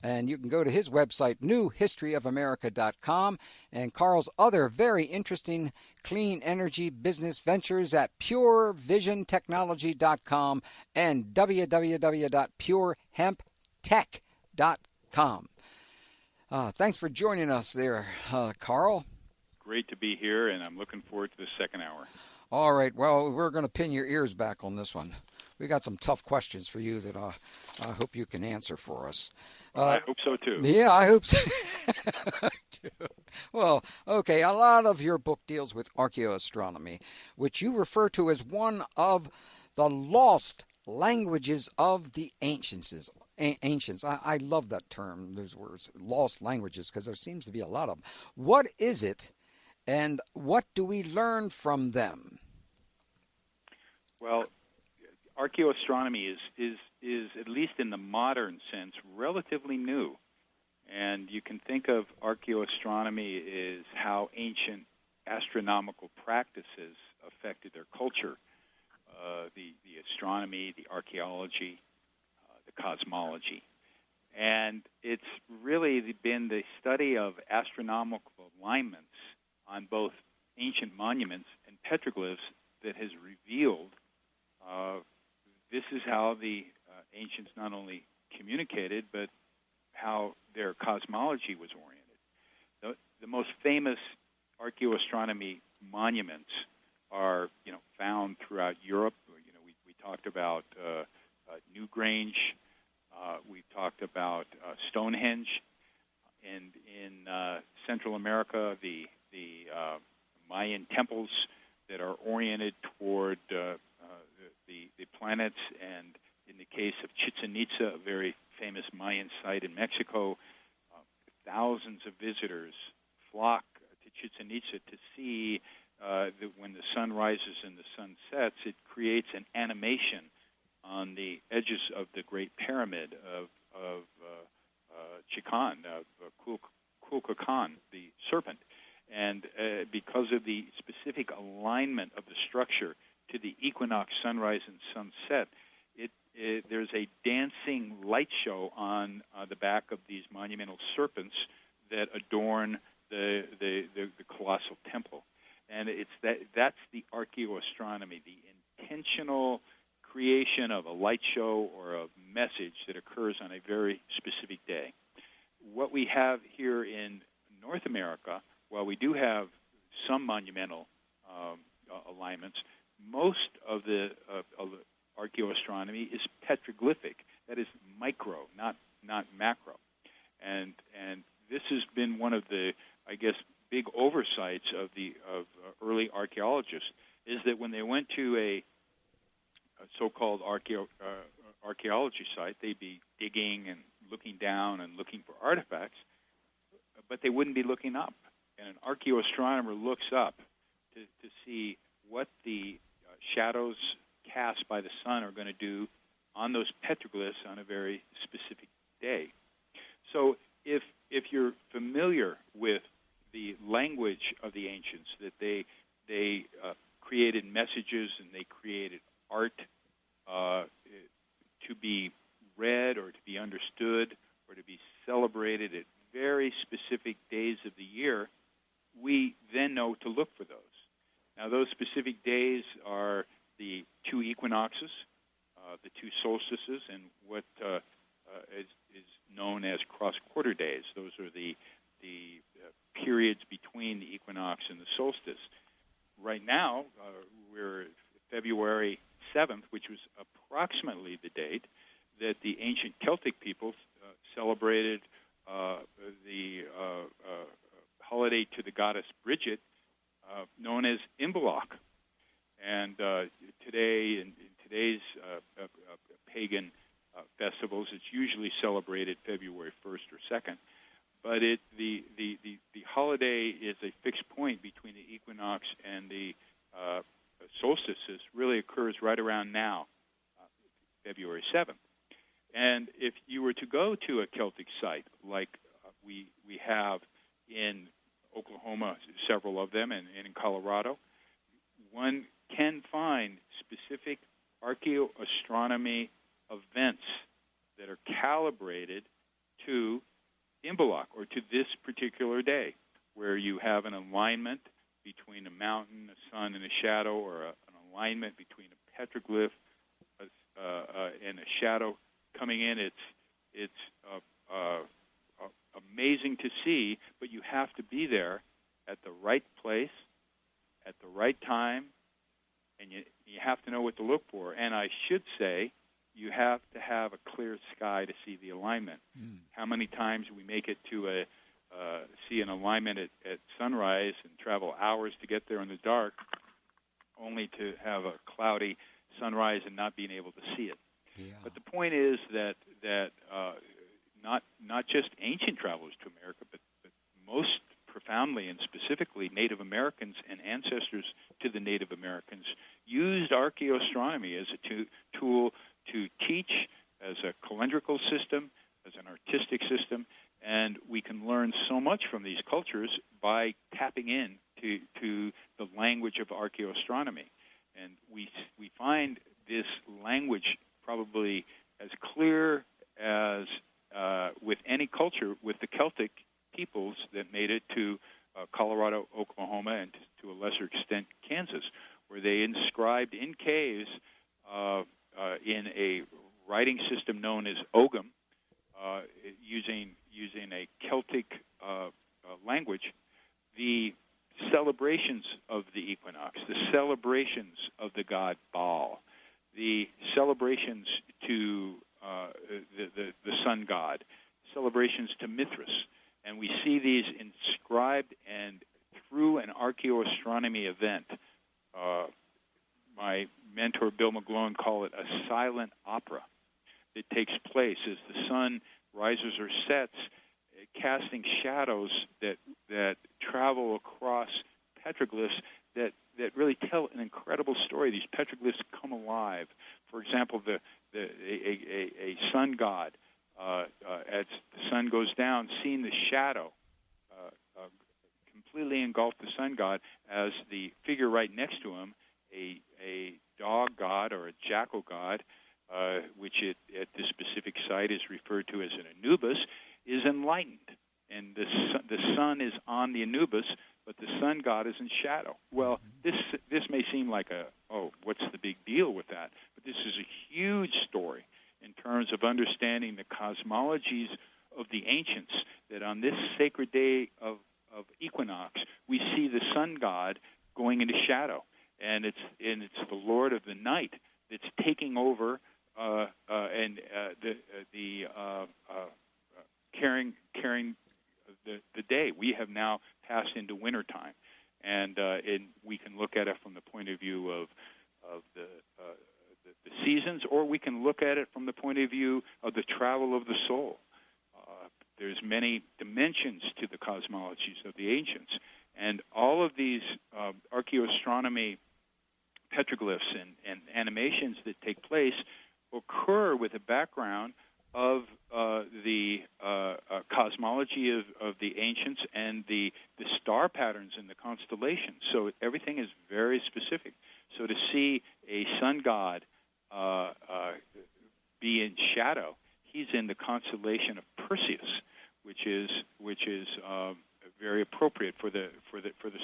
And you can go to his website, newhistoryofamerica.com, and Carl's other very interesting clean energy business ventures at purevisiontechnology.com and www.purehemptech.com. Thanks for joining us there, Carl. Great to be here, and I'm looking forward to the second hour. All right. Well, we're going to pin your ears back on this one. We got some tough questions for you that I hope you can answer for us. I hope so, too. Yeah, I hope so. Well, okay, a lot of your book deals with archaeoastronomy, which you refer to as one of the lost languages of the ancients. I love that term, those words, lost languages, because there seems to be a lot of them. What is it, and what do we learn from them? Well, archaeoastronomy is at least in the modern sense, relatively new. And you can think of archaeoastronomy as how ancient astronomical practices affected their culture, the astronomy, the archaeology, the cosmology. And it's really been the study of astronomical alignments on both ancient monuments and petroglyphs that has revealed this is how the ancients not only communicated, but how their cosmology was oriented. The most famous archaeoastronomy monuments are, found throughout Europe. We talked about Newgrange. We talked about Stonehenge, and in Central America, the Mayan temples that are oriented toward the planets, and in the case of Chichen Itza, a very famous Mayan site in Mexico, thousands of visitors flock to Chichen Itza to see that when the sun rises and the sun sets, it creates an animation on the edges of the Great Pyramid of Chikan, of Kukulkan, the serpent. And because of the specific alignment of the structure to the equinox, sunrise, and sunset, there's a dancing light show on the back of these monumental serpents that adorn the colossal temple. And that's the archaeoastronomy, the intentional creation of a light show or a message that occurs on a very specific day. What we have here in North America, while we do have some monumental alignments, most of the archaeoastronomy is petroglyphic. That is micro, not macro. And this has been one of the, I guess, big oversights of early archaeologists, is that when they went to a so-called archaeology site, they'd be digging and looking down and looking for artifacts, but they wouldn't be looking up. And an archaeoastronomer looks up to see what the shadows cast by the sun are going to do on those petroglyphs on a very specific day. So if you're familiar with the language of the ancients, that they created messages and they created art to be read or to be understood or to be celebrated at very specific days of the year, we then know to look for those. Now, those specific days are the 2 equinoxes, the 2 solstices, and what is known as cross-quarter days. Those are the periods between the equinox and the solstice. Right now, we're February 7th, which was approximately the date that the ancient Celtic peoples celebrated the holiday to the goddess Bridget, known as Imbolc. And today, in today's pagan festivals, it's usually celebrated February 1st or 2nd. But the holiday is a fixed point between the equinox and the solstices. Really occurs right around now, February 7th. And if you were to go to a Celtic site like we have in Oklahoma, several of them, and in Colorado, one can find specific archaeoastronomy events that are calibrated to Imbolc, or to this particular day, where you have an alignment between a mountain, a sun, and a shadow, or an alignment between a petroglyph and a shadow coming in. It's amazing to see, but you have to be there at the right place, at the right time, and you have to know what to look for. And I should say, you have to have a clear sky to see the alignment. How many times we make it to see an alignment at sunrise and travel hours to get there in the dark, only to have a cloudy sunrise and not being able to see it. Yeah. But the point is that not just ancient travelers to America, but most profoundly and specifically Native Americans and ancestors to the Native Americans used archaeoastronomy as a tool to teach, as a calendrical system, as an artistic system, and we can learn so much from these cultures by tapping in to the language of archaeoastronomy. And we find this language probably as clear as with any culture, with the Celtic peoples that made it to Colorado, Oklahoma, and to a lesser extent Kansas, where they inscribed in caves in a writing system known as Ogham, using a Celtic language, the celebrations of the equinox, the celebrations of the god Baal, the celebrations to the sun god, celebrations to Mithras. And we see these inscribed, and through an archaeoastronomy event, my mentor Bill McGlone called it a silent opera that takes place as the sun rises or sets, casting shadows that travel across petroglyphs that really tell an incredible story. These petroglyphs come alive. For example, a sun god, as the sun goes down, seeing the shadow completely engulf the sun god, as the figure right next to him, a dog god or a jackal god, which at this specific site is referred to as an Anubis, is enlightened. And the sun is on the Anubis, but the sun god is in shadow. Well, this may seem like what's the big deal with that? But this is a huge story in terms of understanding the cosmologies of the ancients, that on this sacred day of equinox, we see the sun god going into shadow. And it's the Lord of the night that's taking over and carrying the day. We have now passed into wintertime, and we can look at it from the point of view of the seasons, or we can look at it from the point of view of the travel of the soul. There's many dimensions to the cosmologies of the ancients, and all of these archaeoastronomy petroglyphs and animations that take place occur with a background of the cosmology of the ancients and the star patterns in the constellations. So everything is very specific. So to see a sun god be in shadow, he's in the constellation of Perseus, which is very appropriate for the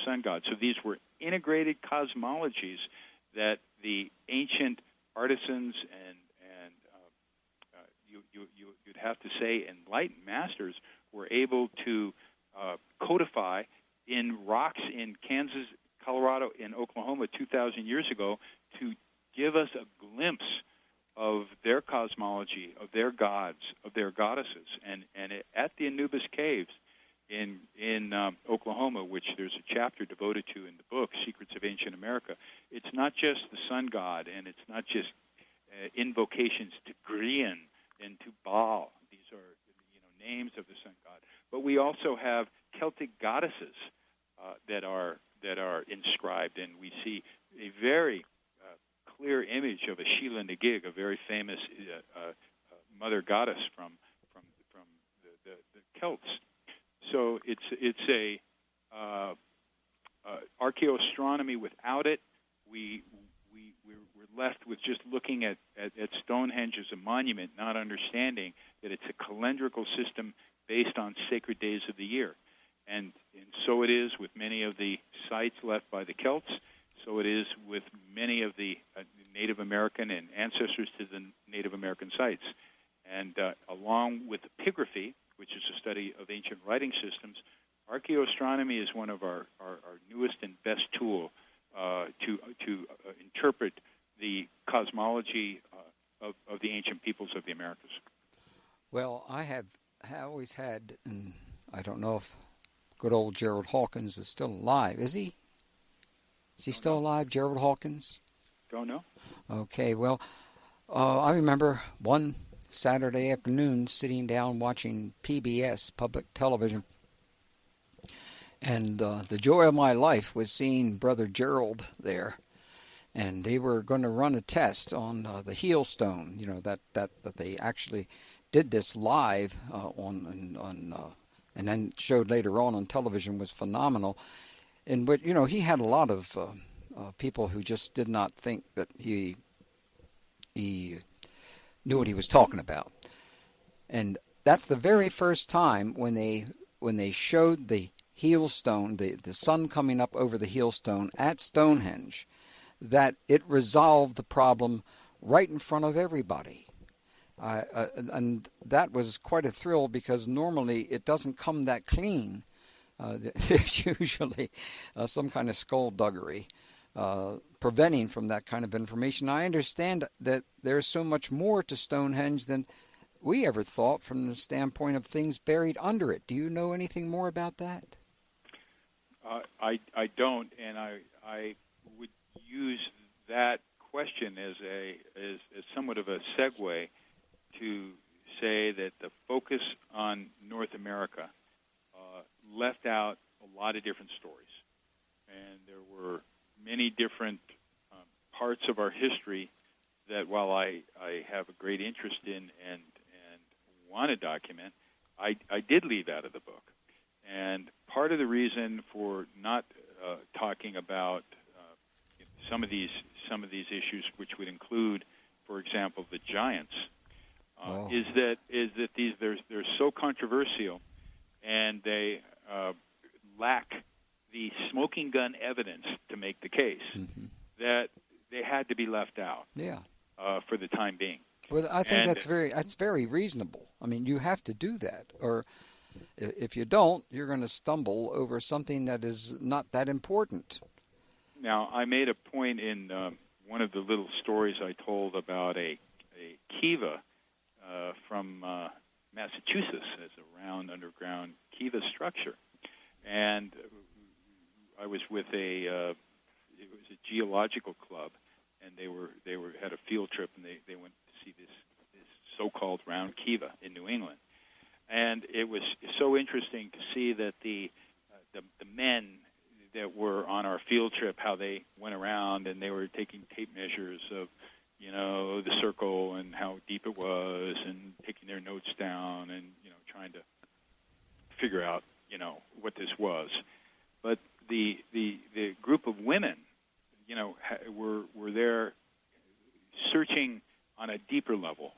sun god. So these were integrated cosmologies that the ancient artisans and you'd have to say enlightened masters were able to codify in rocks in Kansas, Colorado, and Oklahoma 2,000 years ago to give us a glimpse of their cosmology, of their gods, of their goddesses. And at the Anubis Caves in Oklahoma, which there's a chapter devoted to in the book, Secrets of Ancient America, it's not just the sun god, and it's not just invocations to Grian and to Baal. These are names of the sun god. But we also have Celtic goddesses that are inscribed, and we see a very clear image of a Sheila Nagig, a very famous mother goddess from the Celts. So it's a archaeoastronomy. Without it, we're left with just looking at Stonehenge as a monument, not understanding that it's a calendrical system based on sacred days of the year. And so it is with many of the sites left by the Celts. So it is with many of the Native American and ancestors to the Native American sites. And along with epigraphy, which is a study of ancient writing systems, archaeoastronomy is one of our newest and best tool to interpret the cosmology of the ancient peoples of the Americas. Well, I always had, and I don't know if good old Gerald Hawkins is still alive. Is he? Is he still alive, Gerald Hawkins? Don't know. Okay, well, I remember one Saturday afternoon sitting down watching PBS, public television, and the joy of my life was seeing Brother Gerald there, and they were going to run a test on the heel stone. You know, that they actually did this live and then showed later on television, was phenomenal. And but he had a lot of people who just did not think that he knew what he was talking about. And that's the very first time when they showed the heel stone, the sun coming up over the heel stone at Stonehenge, that it resolved the problem right in front of everybody. And that was quite a thrill, because normally it doesn't come that clean. There's usually some kind of skullduggery preventing from that kind of information. I understand that there's so much more to Stonehenge than we ever thought from the standpoint of things buried under it. Do you know anything more about that? I don't, and I would use that question as somewhat of a segue to say that the focus on North America left out a lot of different stories, and there were many different parts of our history that, while I have a great interest in and want to document, I did leave out of the book. And part of the reason for not talking about some of these issues, which would include, for example, the giants, is that they're so controversial, and they lack the smoking gun evidence to make the case, that they had to be left out. Yeah. For the time being. Well, I think that's very reasonable. I mean, you have to do that, or if you don't, you're going to stumble over something that is not that important. Now, I made a point in one of the little stories I told about a kiva from Massachusetts, as a round underground kiva structure, and I was with it was a geological club, and they had a field trip, and they went to see this so-called round kiva in New England, and it was so interesting to see that the men that were on our field trip, how they went around and they were taking tape measures of the circle and how deep it was, and taking their notes down, and trying to figure out what this was. But the group of women were there searching on a deeper level.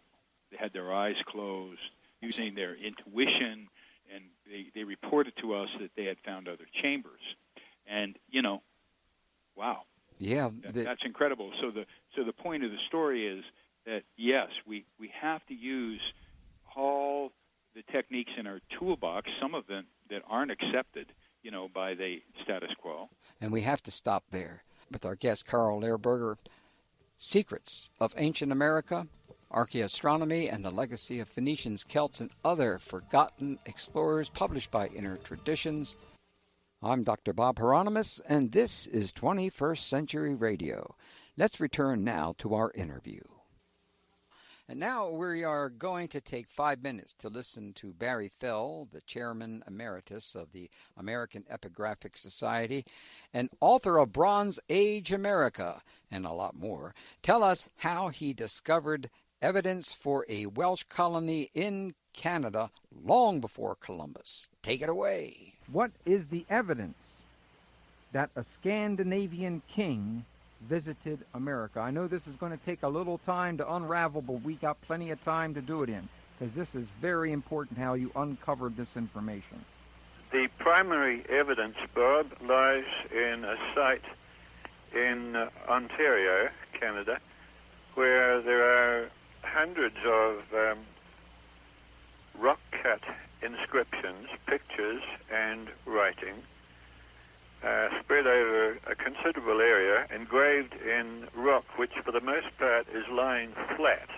They had their eyes closed, using their intuition, and they reported to us that they had found other chambers. And, wow. Yeah. That's incredible. So the point of the story is that, yes, we have to use all the techniques in our toolbox, some of them that aren't accepted, by the status quo. And we have to stop there. With our guest, Carl Lehrburger, Secrets of Ancient America, Archaeoastronomy and the Legacy of Phoenicians, Celts, and Other Forgotten Explorers, published by Inner Traditions. I'm Dr. Bob Hieronimus, and this is 21st Century Radio. Let's return now to our interview. And now we are going to take 5 minutes to listen to Barry Fell, the Chairman Emeritus of the American Epigraphic Society and author of Bronze Age America, and a lot more, tell us how he discovered evidence for a Welsh colony in Canada long before Columbus. Take it away. What is the evidence that a Scandinavian king visited America? I know this is going to take a little time to unravel, but we got plenty of time to do it in, because this is very important how you uncovered this information. The primary evidence, Bob, lies in a site in Ontario, Canada, where there are hundreds of rock-cut inscriptions, pictures, and writing spread over a considerable area, engraved in rock, which for the most part is lying flat.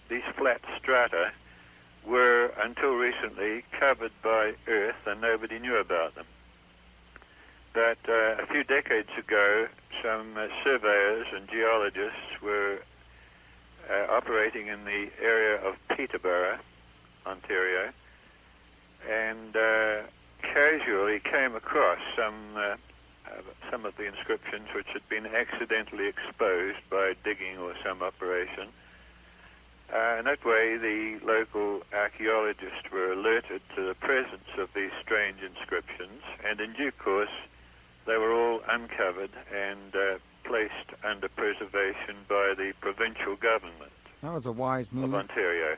These flat strata were, until recently, covered by earth, and nobody knew about them. But a few decades ago, some surveyors and geologists were operating in the area of Peterborough, Ontario, and casually came across some of the inscriptions which had been accidentally exposed by digging or some operation. And that way the local archaeologists were alerted to the presence of these strange inscriptions, and in due course they were all uncovered and placed under preservation by the provincial government. That was a wise move. Of Ontario.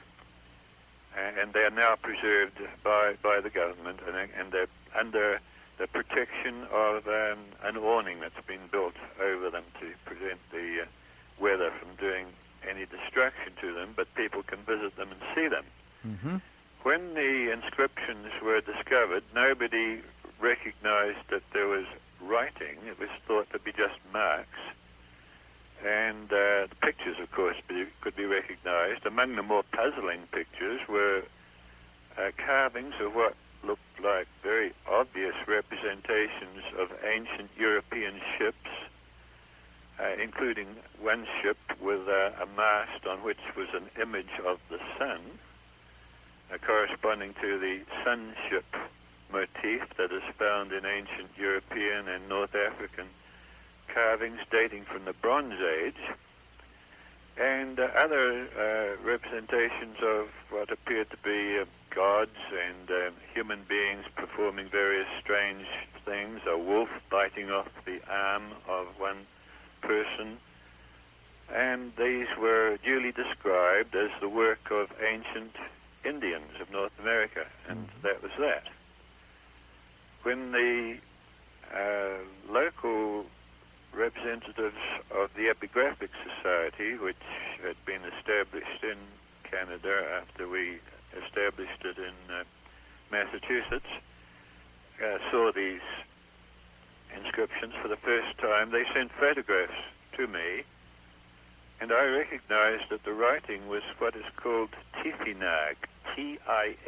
And they are now preserved by the government, and they're under the protection of an awning that's been built over them to prevent the weather from doing any destruction to them, but people can visit them and see them. Mm-hmm. When the inscriptions were discovered, nobody recognized that there was writing. It was thought to be just marks. And the pictures, of course, could be recognized. Among the more puzzling pictures were carvings of what looked like very obvious representations of ancient European ships, including one ship with a mast on which was an image of the sun, corresponding to the sun ship motif that is found in ancient European and North African carvings dating from the Bronze Age, and other representations of what appeared to be gods and human beings performing various strange things, a wolf biting off the arm of one person, and these were duly described as the work of ancient Indians of North America, and that was that. When the local representatives of the Epigraphic Society, which had been established in Canada after we established it in Massachusetts, saw these inscriptions for the first time, they sent photographs to me, and I recognized that the writing was what is called Tifinag, T-I-F-I-N-A-G,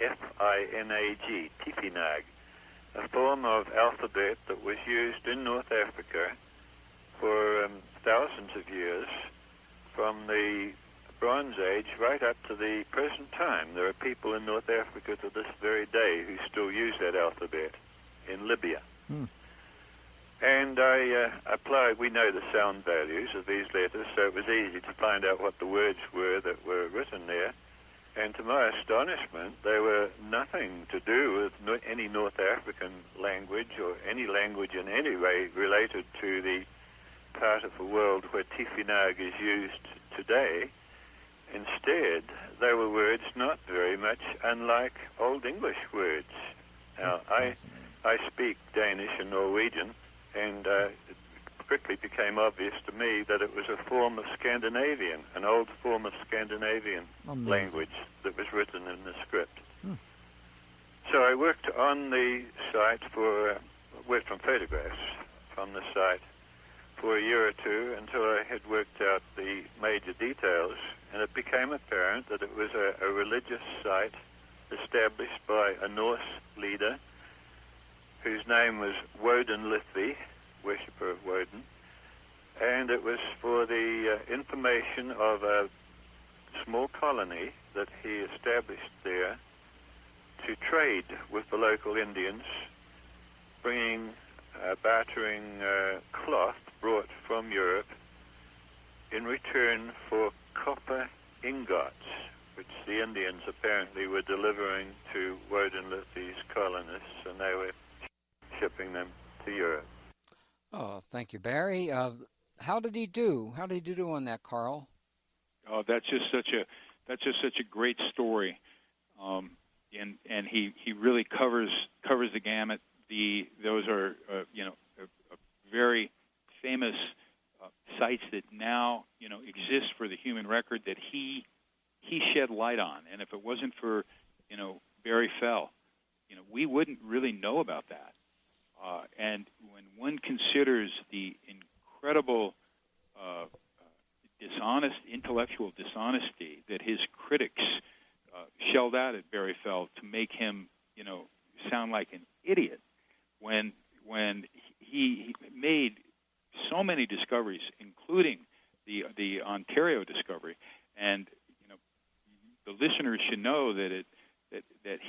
Tifinag, a form of alphabet that was used in North Africa for thousands of years, from the Bronze Age right up to the present time. There are people in North Africa to this very day who still use that alphabet in Libya. And I applied, we know the sound values of these letters, so it was easy to find out what the words were that were written there. And to my astonishment, they were nothing to do with any North African language or any language in any way related to the part of the world where Tifinag is used today. Instead, they were words not very much unlike Old English words. Now, I speak Danish and Norwegian, and it quickly became obvious to me that it was a form of Scandinavian, an old form of Scandinavian language that was written in the script. So I worked on the site worked from photographs from the site for a year or two until I had worked out the major details, and it became apparent that it was a religious site established by a Norse leader whose name was Woden Lithvi, worshipper of Woden, and it was for the information of a small colony that he established there to trade with the local Indians, bringing bartering cloth brought from Europe in return for copper ingots, which the Indians apparently were delivering to Woden Lithvi's colonists, and they were shipping them to Europe. Oh, thank you, Barry. How did he do? How did he do on that, Carl? Oh, that's just such a great story, and he really covers the gamut. Those are very famous sites that now exist for the human record that he shed light on, and if it wasn't for Barry Fell, we wouldn't really know about that. And when one considers the incredible intellectual dishonesty that his critics shelled out at Barry Fell to make him, sound like an idiot, when he made so many discoveries, including the Ontario discovery, and the listeners should know that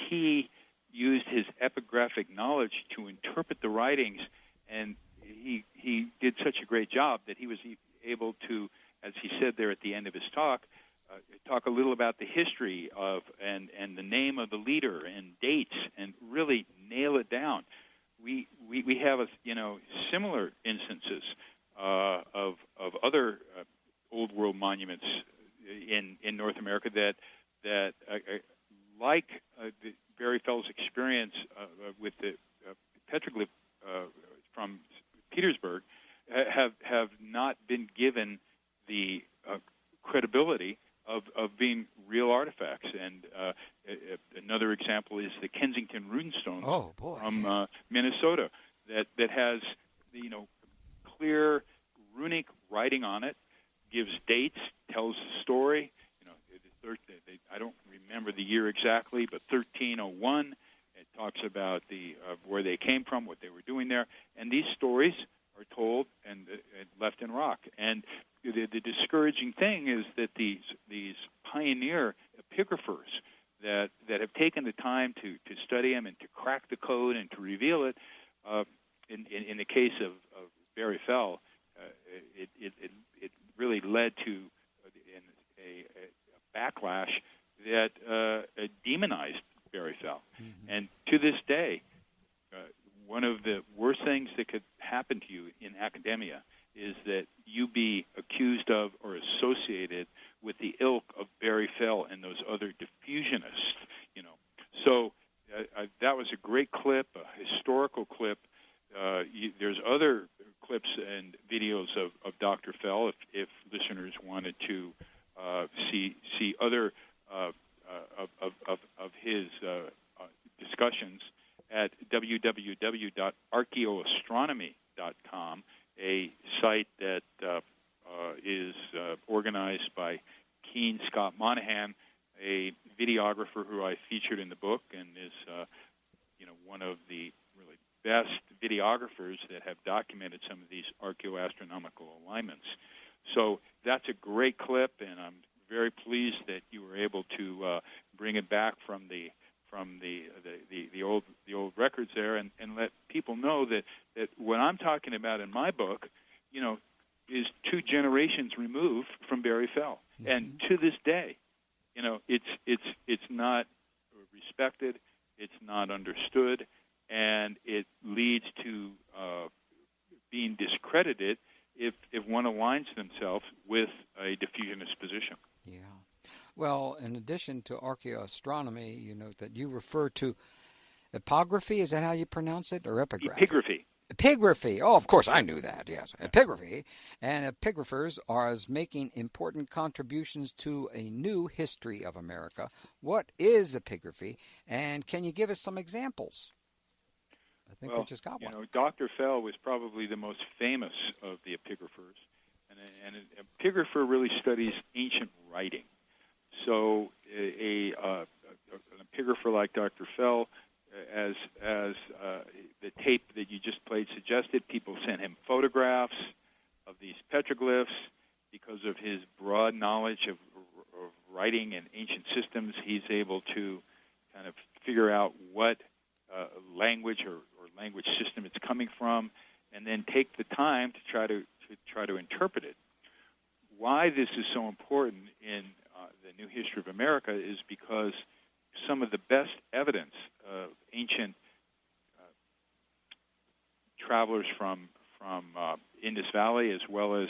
he used his epigraphic knowledge to interpret the writings, and he did such a great job that he was able to, as he said there at the end of his talk a little about the history of and the name of the leader and dates, and really nail it down. We have similar instances of other old world monuments in North America that like Barry Fell's experience with the petroglyph from Petersburg have not been given the credibility of being real artifacts. And another example is the Kensington runestone from Minnesota that has clear runic writing on it, gives dates, tells the story. I don't remember the year exactly, but 1301. It talks about where they came from, what they were doing there, and these stories are told and left in rock. And the discouraging thing is that these pioneer epigraphers that have taken the time to study them and to crack the code and to reveal it, in the case of Barry Fell, it really led to a backlash that demonized Barry Fell. Mm-hmm. And to this day, one of the worst things that could happen to you in academia is that you be accused of or associated with the ilk of Barry Fell and those other diffusionists. So that was a great clip, a historical clip. There's other clips and videos of Dr. Fell if listeners wanted to see other of his discussions at www.archaeoastronomy.com, a site that is organized by Keen Scott Monahan, a videographer who I featured in the book and is one of the really best videographers that have documented some of these archaeoastronomical alignments. So that's a great clip, and I'm very pleased that you were able to bring it back from the old records there, and let people know that what I'm talking about in my book, is 2 generations removed from Barry Fell, mm-hmm. and to this day, it's not respected, it's not understood, and it leads to being discredited if one aligns themselves with a diffusionist position. Yeah. Well, in addition to archaeoastronomy, you note that you refer to epigraphy. Is that how you pronounce it, or epigraphy? Epigraphy. Epigraphy. Oh, of course, I knew that, yes. Epigraphy. And epigraphers are making important contributions to a new history of America. What is epigraphy, and can you give us some examples? I think we just got one. Dr. Fell was probably the most famous of the epigraphers. And an epigrapher really studies ancient writing. So an epigrapher like Dr. Fell, as the tape that you just played suggested, people sent him photographs of these petroglyphs. Because of his broad knowledge of writing and ancient systems, he's able to kind of figure out what language or language system it's coming from, and then take the time to try to interpret it. Why this is so important in the new history of America is because some of the best evidence of ancient travelers from Indus Valley as well as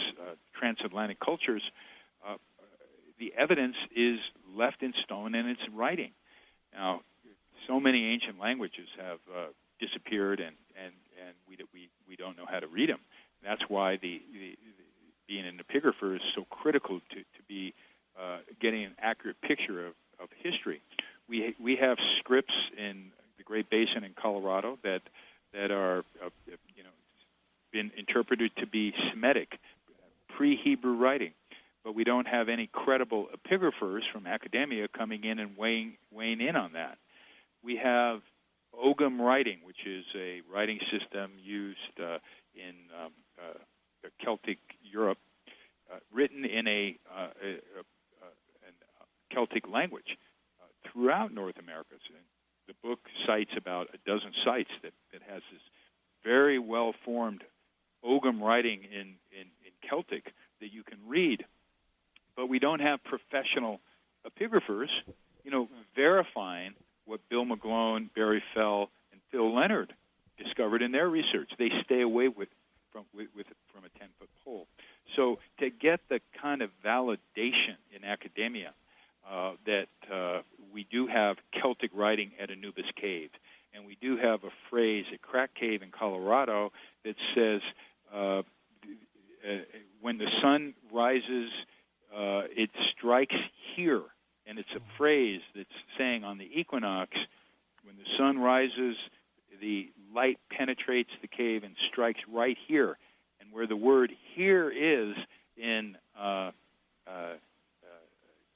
transatlantic cultures, the evidence is left in stone and it's writing. Now, so many ancient languages have disappeared, and we don't know how to read them. That's why the being an epigrapher is so critical to be getting an accurate picture of history. We have scripts in the Great Basin in Colorado that are been interpreted to be Semitic, pre-Hebrew writing, but we don't have any credible epigraphers from academia coming in and weighing in on that. We have Ogham writing, which is a writing system used in Celtic Europe, written in a Celtic language throughout North America. So the book cites about a dozen sites that has this very well-formed Ogham writing in Celtic that you can read. But we don't have professional epigraphers, verifying what Bill McGlone, Barry Fell, and Phil Leonard discovered in their research. They stay away from a 10-foot pole. So to get the kind of validation in academia that we do have Celtic writing at Anubis Cave, and we do have a phrase at Crack Cave in Colorado that says, when the sun rises, it strikes here. And it's a phrase that's saying on the equinox, when the sun rises, the light penetrates the cave and strikes right here. And where the word here is in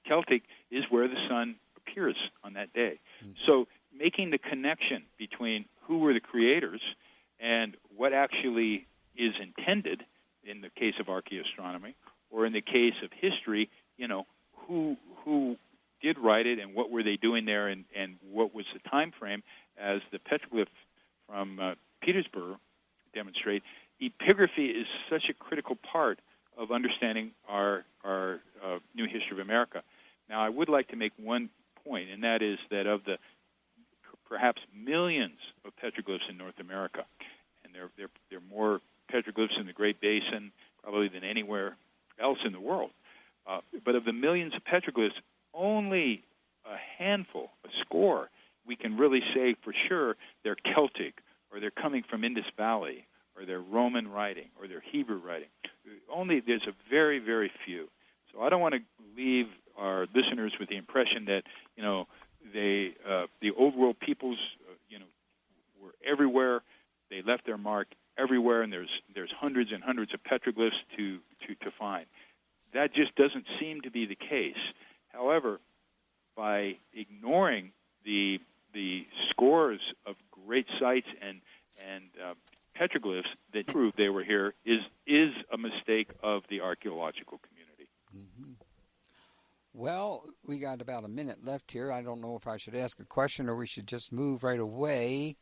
Celtic is where the sun appears on that day. Mm-hmm. So making the connection between who were the creators and what actually is intended in the case of archaeoastronomy, or in the case of history, who did write it and what were they doing there, and what was the time frame, as the petroglyph from Petersburg demonstrate. Epigraphy is such a critical part of understanding our new history of America. Now, I would like to make one point, and that is that of the perhaps millions of petroglyphs in North America, and there are more petroglyphs in the Great Basin probably than anywhere else in the world. But of the millions of petroglyphs, only a handful, a score, we can really say for sure they're Celtic, or they're coming from Indus Valley, or they're Roman writing, or they're Hebrew writing. There's a very, very few. So I don't want to leave our listeners with the impression that, the old world peoples, were everywhere. They left their mark everywhere, and there's hundreds and hundreds of petroglyphs to find. That just doesn't seem to be the case. However, by ignoring the scores of great sites and petroglyphs that prove they were here is a mistake of the archaeological community. Mm-hmm. Well, we got about a minute left here. I don't know if I should ask a question or we should just move right away.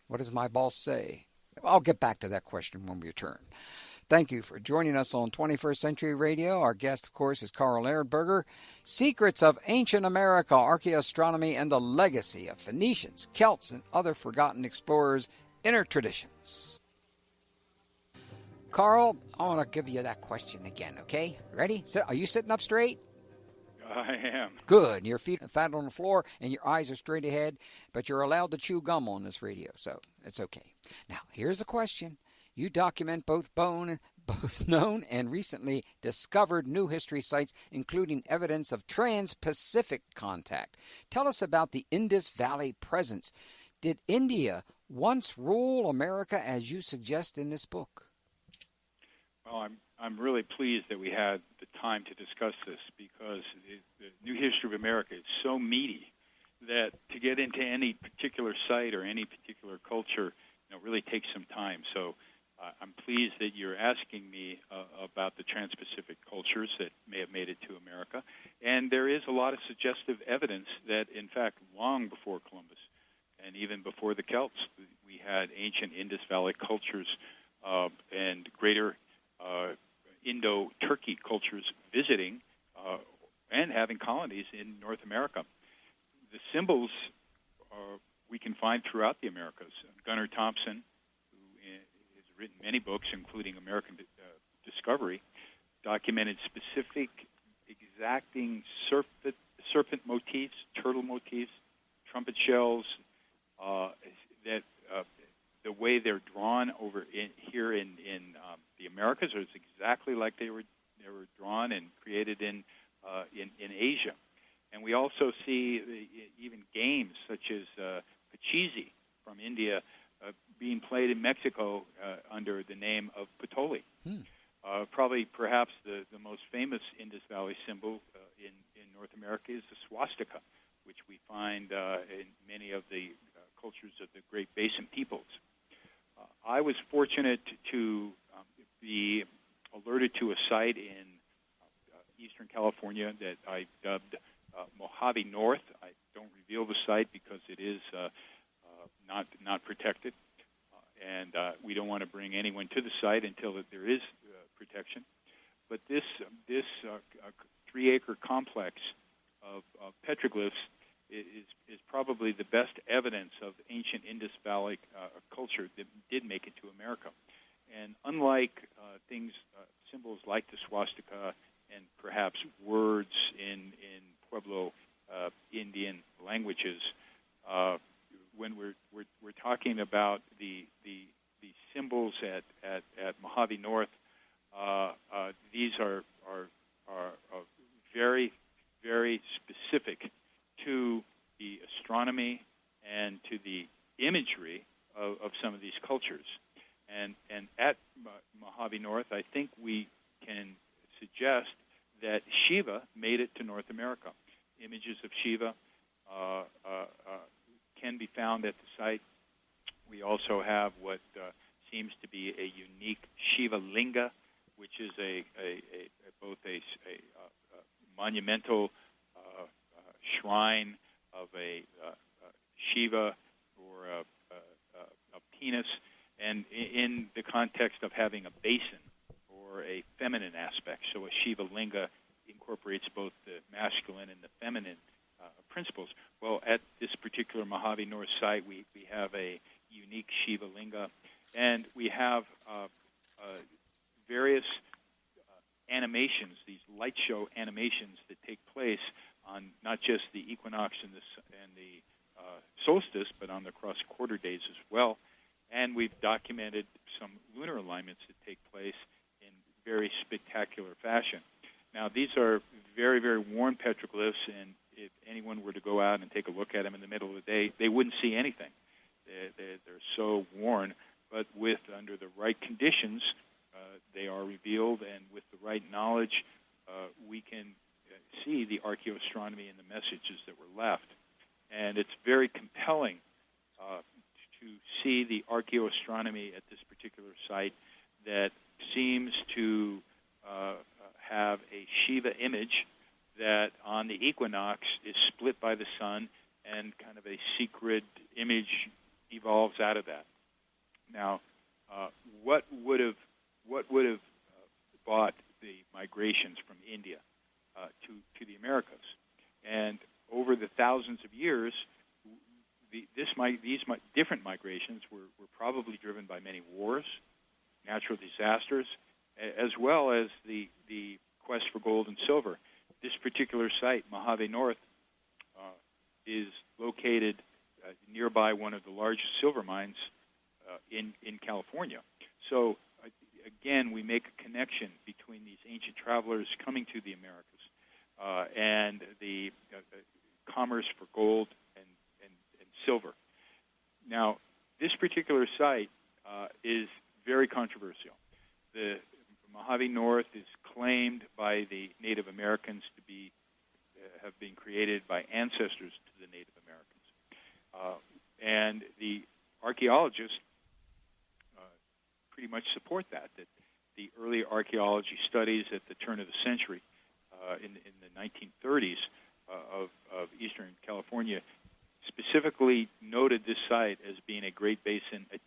What does my boss say? I'll get back to that question when we return. Thank you for joining us on 21st Century Radio. Our guest, of course, is Carl Lehrburger. Secrets of Ancient America, Archaeoastronomy, and the Legacy of Phoenicians, Celts, and Other Forgotten Explorers, Inner Traditions. Carl, I want to give you that question again, okay? Ready? Are you sitting up straight? I am. Good. Your feet are flat on the floor and your eyes are straight ahead, but you're allowed to chew gum on this radio, so it's okay. Now, here's the question. You document both known and recently discovered new history sites, including evidence of trans-Pacific contact. Tell us about the Indus Valley presence. Did India once rule America as you suggest in this book? Well, I'm really pleased that we had the time to discuss this, because the new history of America is so meaty that to get into any particular site or any particular culture, really takes some time. So I'm pleased that you're asking me about the trans-Pacific cultures that may have made it to America. And there is a lot of suggestive evidence that, in fact, long before Columbus and even before the Celts, we had ancient Indus Valley cultures and greater Indo-Turkey cultures visiting and having colonies in North America. The symbols we can find throughout the Americas. Gunnar Thompson, who has written many books, including American Discovery, documented specific exacting serpent motifs, turtle motifs, trumpet shells, that the way they're drawn over here in the Americas is exactly like they were drawn and created in Asia. And we also see even games such as Pachisi from India being played in Mexico under the name of Patoli. Perhaps the most famous Indus Valley symbol in North America is the swastika, which we find in many of the cultures of the Great Basin peoples. I was fortunate to be alerted to a site in eastern California that I dubbed Mojave North. I don't reveal the site because it is not protected, and we don't want to bring anyone to the site until there is protection. But this 3-acre complex of petroglyphs is probably the best evidence of ancient Indus Valley culture that did make it to America. And unlike symbols like the swastika and perhaps words in Pueblo Indian languages, when we're talking about the symbols at Mojave North, these are very, very specific to the astronomy and to the imagery of some of these cultures. And at Mojave North, I think we can suggest that Shiva made it to North America. Images of Shiva can be found at the site. We also have what seems to be a unique Shiva linga, which is both a monumental shrine of a Shiva or a penis, and in the context of having a basin or a feminine aspect. So a Shiva linga incorporates both the masculine and the feminine principles. Well, at this particular Mojave North site, we have a unique Shiva linga, and we have various animations, these light show animations that take place on not just the equinox and the solstice, but on the cross-quarter days as well. And we've documented some lunar alignments that take place in very spectacular fashion. Now, these are very, very worn petroglyphs, and if anyone were to go out and take a look at them in the middle of the day, they wouldn't see anything. They're so worn, but under the right conditions, they are revealed, and with the right knowledge, we can see the archaeoastronomy and the messages that were left. And it's very compelling to see the archaeoastronomy at this particular site that seems to have a Shiva image that on the equinox is split by the sun, and kind of a secret image evolves out of that. Now, what would have brought the migrations from India to the Americas? And over the thousands of years, these different migrations were probably driven by many wars, natural disasters, as well as the quest for gold and silver. This particular site, Mojave North, is located nearby one of the largest silver mines in California. So, again, we make a connection between these ancient travelers coming to the Americas and the commerce for gold and silver. Now, this particular site is very controversial. The Mojave North is claimed by the Native Americans to be have been created by ancestors to the Native Americans, and the archaeologists pretty much support that the early archaeology studies at the turn of the century, in the 1930s of Eastern California, specifically noted this site as being a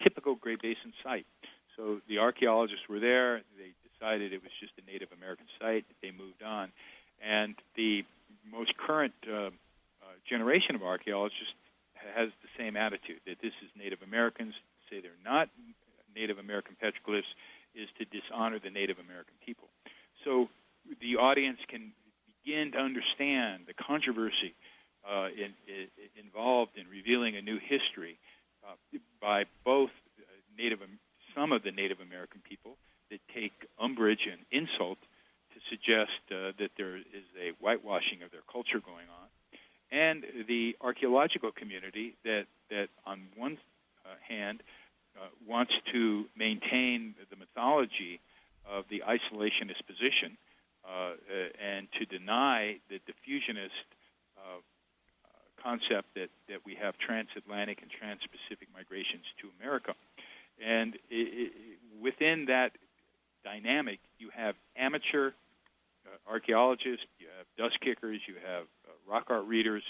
typical Great Basin site. So the archaeologists were there. They decided it was just a Native American site. They moved on. And the most current generation of archaeologists has the same attitude, that this is Native Americans. Say they're not Native American petroglyphs is to dishonor the Native American people. So the audience can begin to understand the controversy involved in revealing a new history by both some of the Native American people that take umbrage and insult to suggest that there is a whitewashing of their culture going on, and the archaeological community that on one hand wants to maintain the mythology of the isolationist position and to deny the diffusionist concept that we have transatlantic and transpacific migrations to America. And within that dynamic, you have amateur archaeologists, you have dust kickers, you have rock art readers,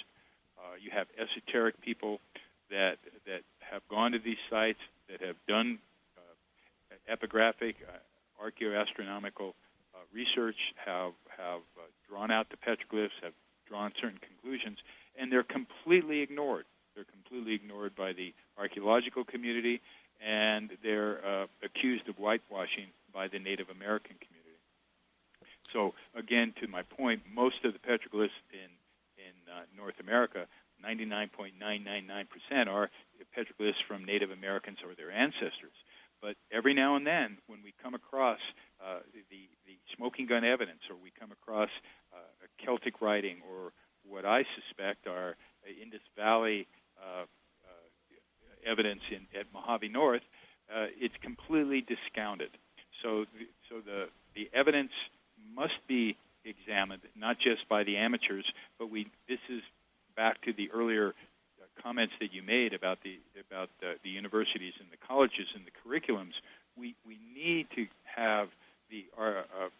you have esoteric people that have gone to these sites, that have done epigraphic, archaeoastronomical research, have drawn out the petroglyphs, have drawn certain conclusions, and they're completely ignored. They're completely ignored by the archaeological community, and they're accused of whitewashing by the Native American community. So, again, to my point, most of the petroglyphs in North America, 99.999% are petroglyphs from Native Americans or their ancestors. But every now and then, when we come across the smoking gun evidence, or we come across a Celtic writing, or what I suspect are Indus Valley evidence at Mojave North, it's completely discounted. So the evidence must be examined, not just by the amateurs, but this is back to the earlier comments that you made about the universities and the colleges and the curriculums. We need to have the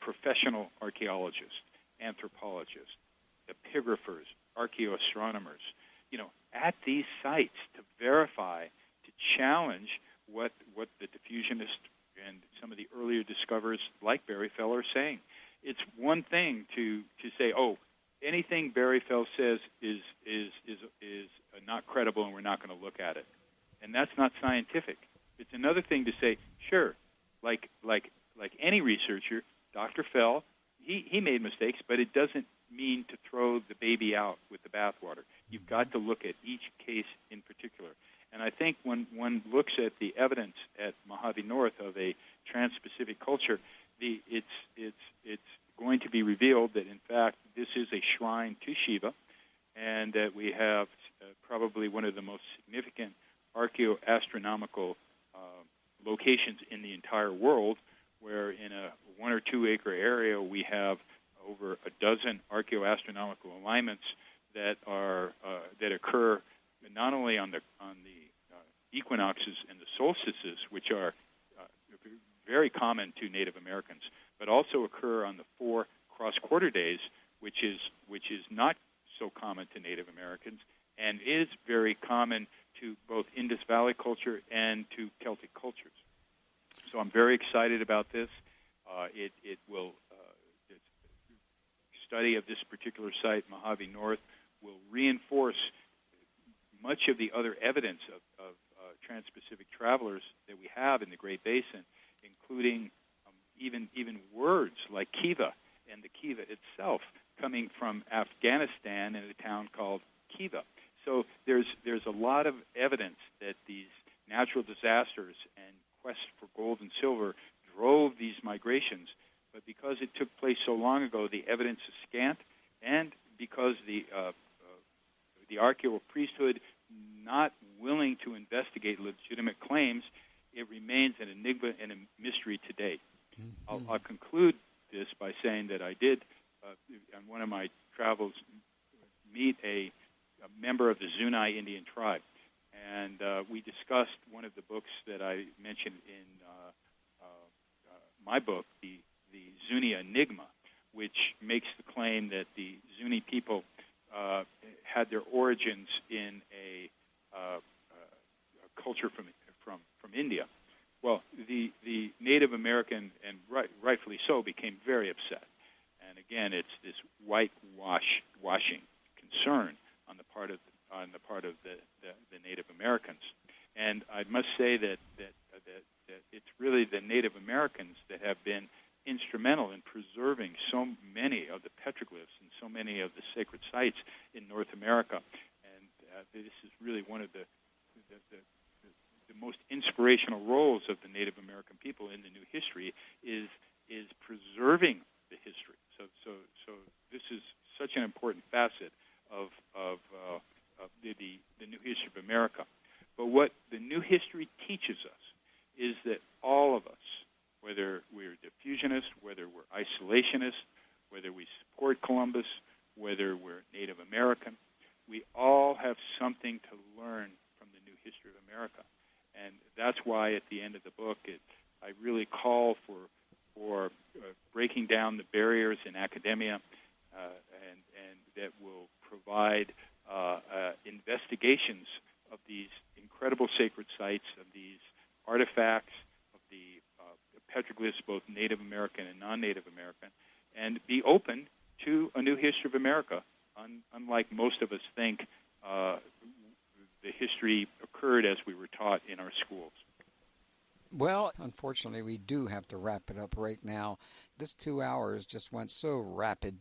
professional archaeologists, anthropologists, epigraphers, archaeoastronomers, at these sites to verify, to challenge what the diffusionists and some of the earlier discoverers like Berryfell are saying. It's one thing to say, oh, anything Berryfell says is not credible and we're not going to look at it. And that's not scientific. It's another thing to say, sure, like any researcher, Dr. Fell, he made mistakes, but it doesn't mean to throw the baby out with the bathwater. You've got to look at each case in particular. And I think when one looks at the evidence at Mojave North of a trans-Pacific culture, it's going to be revealed that, in fact, this is a shrine to Shiva, and that we have probably one of the most significant archaeoastronomical locations in the entire world, where in a 1 or 2 acre area we have over a dozen archaeoastronomical alignments that occur not only on the equinoxes and the solstices, which are very common to Native Americans, but also occur on the 4 cross-quarter days, which is not so common to Native Americans, and is very common to both Indus Valley culture and to Celtic cultures. So I'm very excited about this. It will study of this particular site, Mojave North, will reinforce much of the other evidence of trans-Pacific travelers that we have in the Great Basin, including even words like Kiva, and the Kiva itself coming from Afghanistan in a town called Kiva. So there's a lot of evidence that these natural disasters and quest for gold and silver drove these migrations, but because it took place so long ago, the evidence is scant, and because the archaeo priesthood, not willing to investigate legitimate claims, it remains an enigma and a mystery to date. I'll conclude this by saying that I did, on one of my travels, meet a member of the Zuni Indian tribe. And we discussed one of the books that I mentioned in my book, the Zuni Enigma, which makes the claim that the Zuni people had their origins in a culture from India. Well, the Native American, and rightfully so, became very upset. And again, it's this whitewashing concern on the part of the Native Americans. And I must say that it's really the Native Americans that have been instrumental in preserving so many of the petroglyphs and so many of the sacred sites in North America. And this is really one of the most inspirational roles of the Native American people in the new history is preserving the history. So this is such an important facet of the new history of America. But what the new history teaches us is that all of us, whether we're diffusionists, whether we're isolationists, whether we support Columbus, whether we're Native American, we all have something to learn from the new history of America. And that's why at the end of the book, I really call for breaking down the barriers in academia, and that will provide investigations of these incredible sacred sites, of these artifacts, of the petroglyphs, both Native American and non-Native American, and be open to a new history of America. Unlike most of us think, the history occurred as we were taught in our schools. Well, unfortunately, we do have to wrap it up right now. This 2 hours just went so rapid.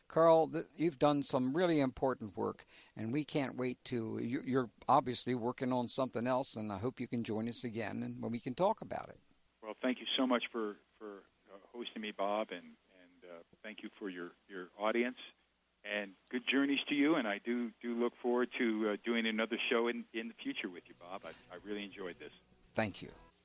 Carl, you've done some really important work, and we can't wait to... You're obviously working on something else, and I hope you can join us again and when we can talk about it. Well, thank you so much for hosting me, Bob, and thank you for your audience. And good journeys to you, and I do look forward to doing another show in the future with you, Bob. I really enjoyed this. Thank you.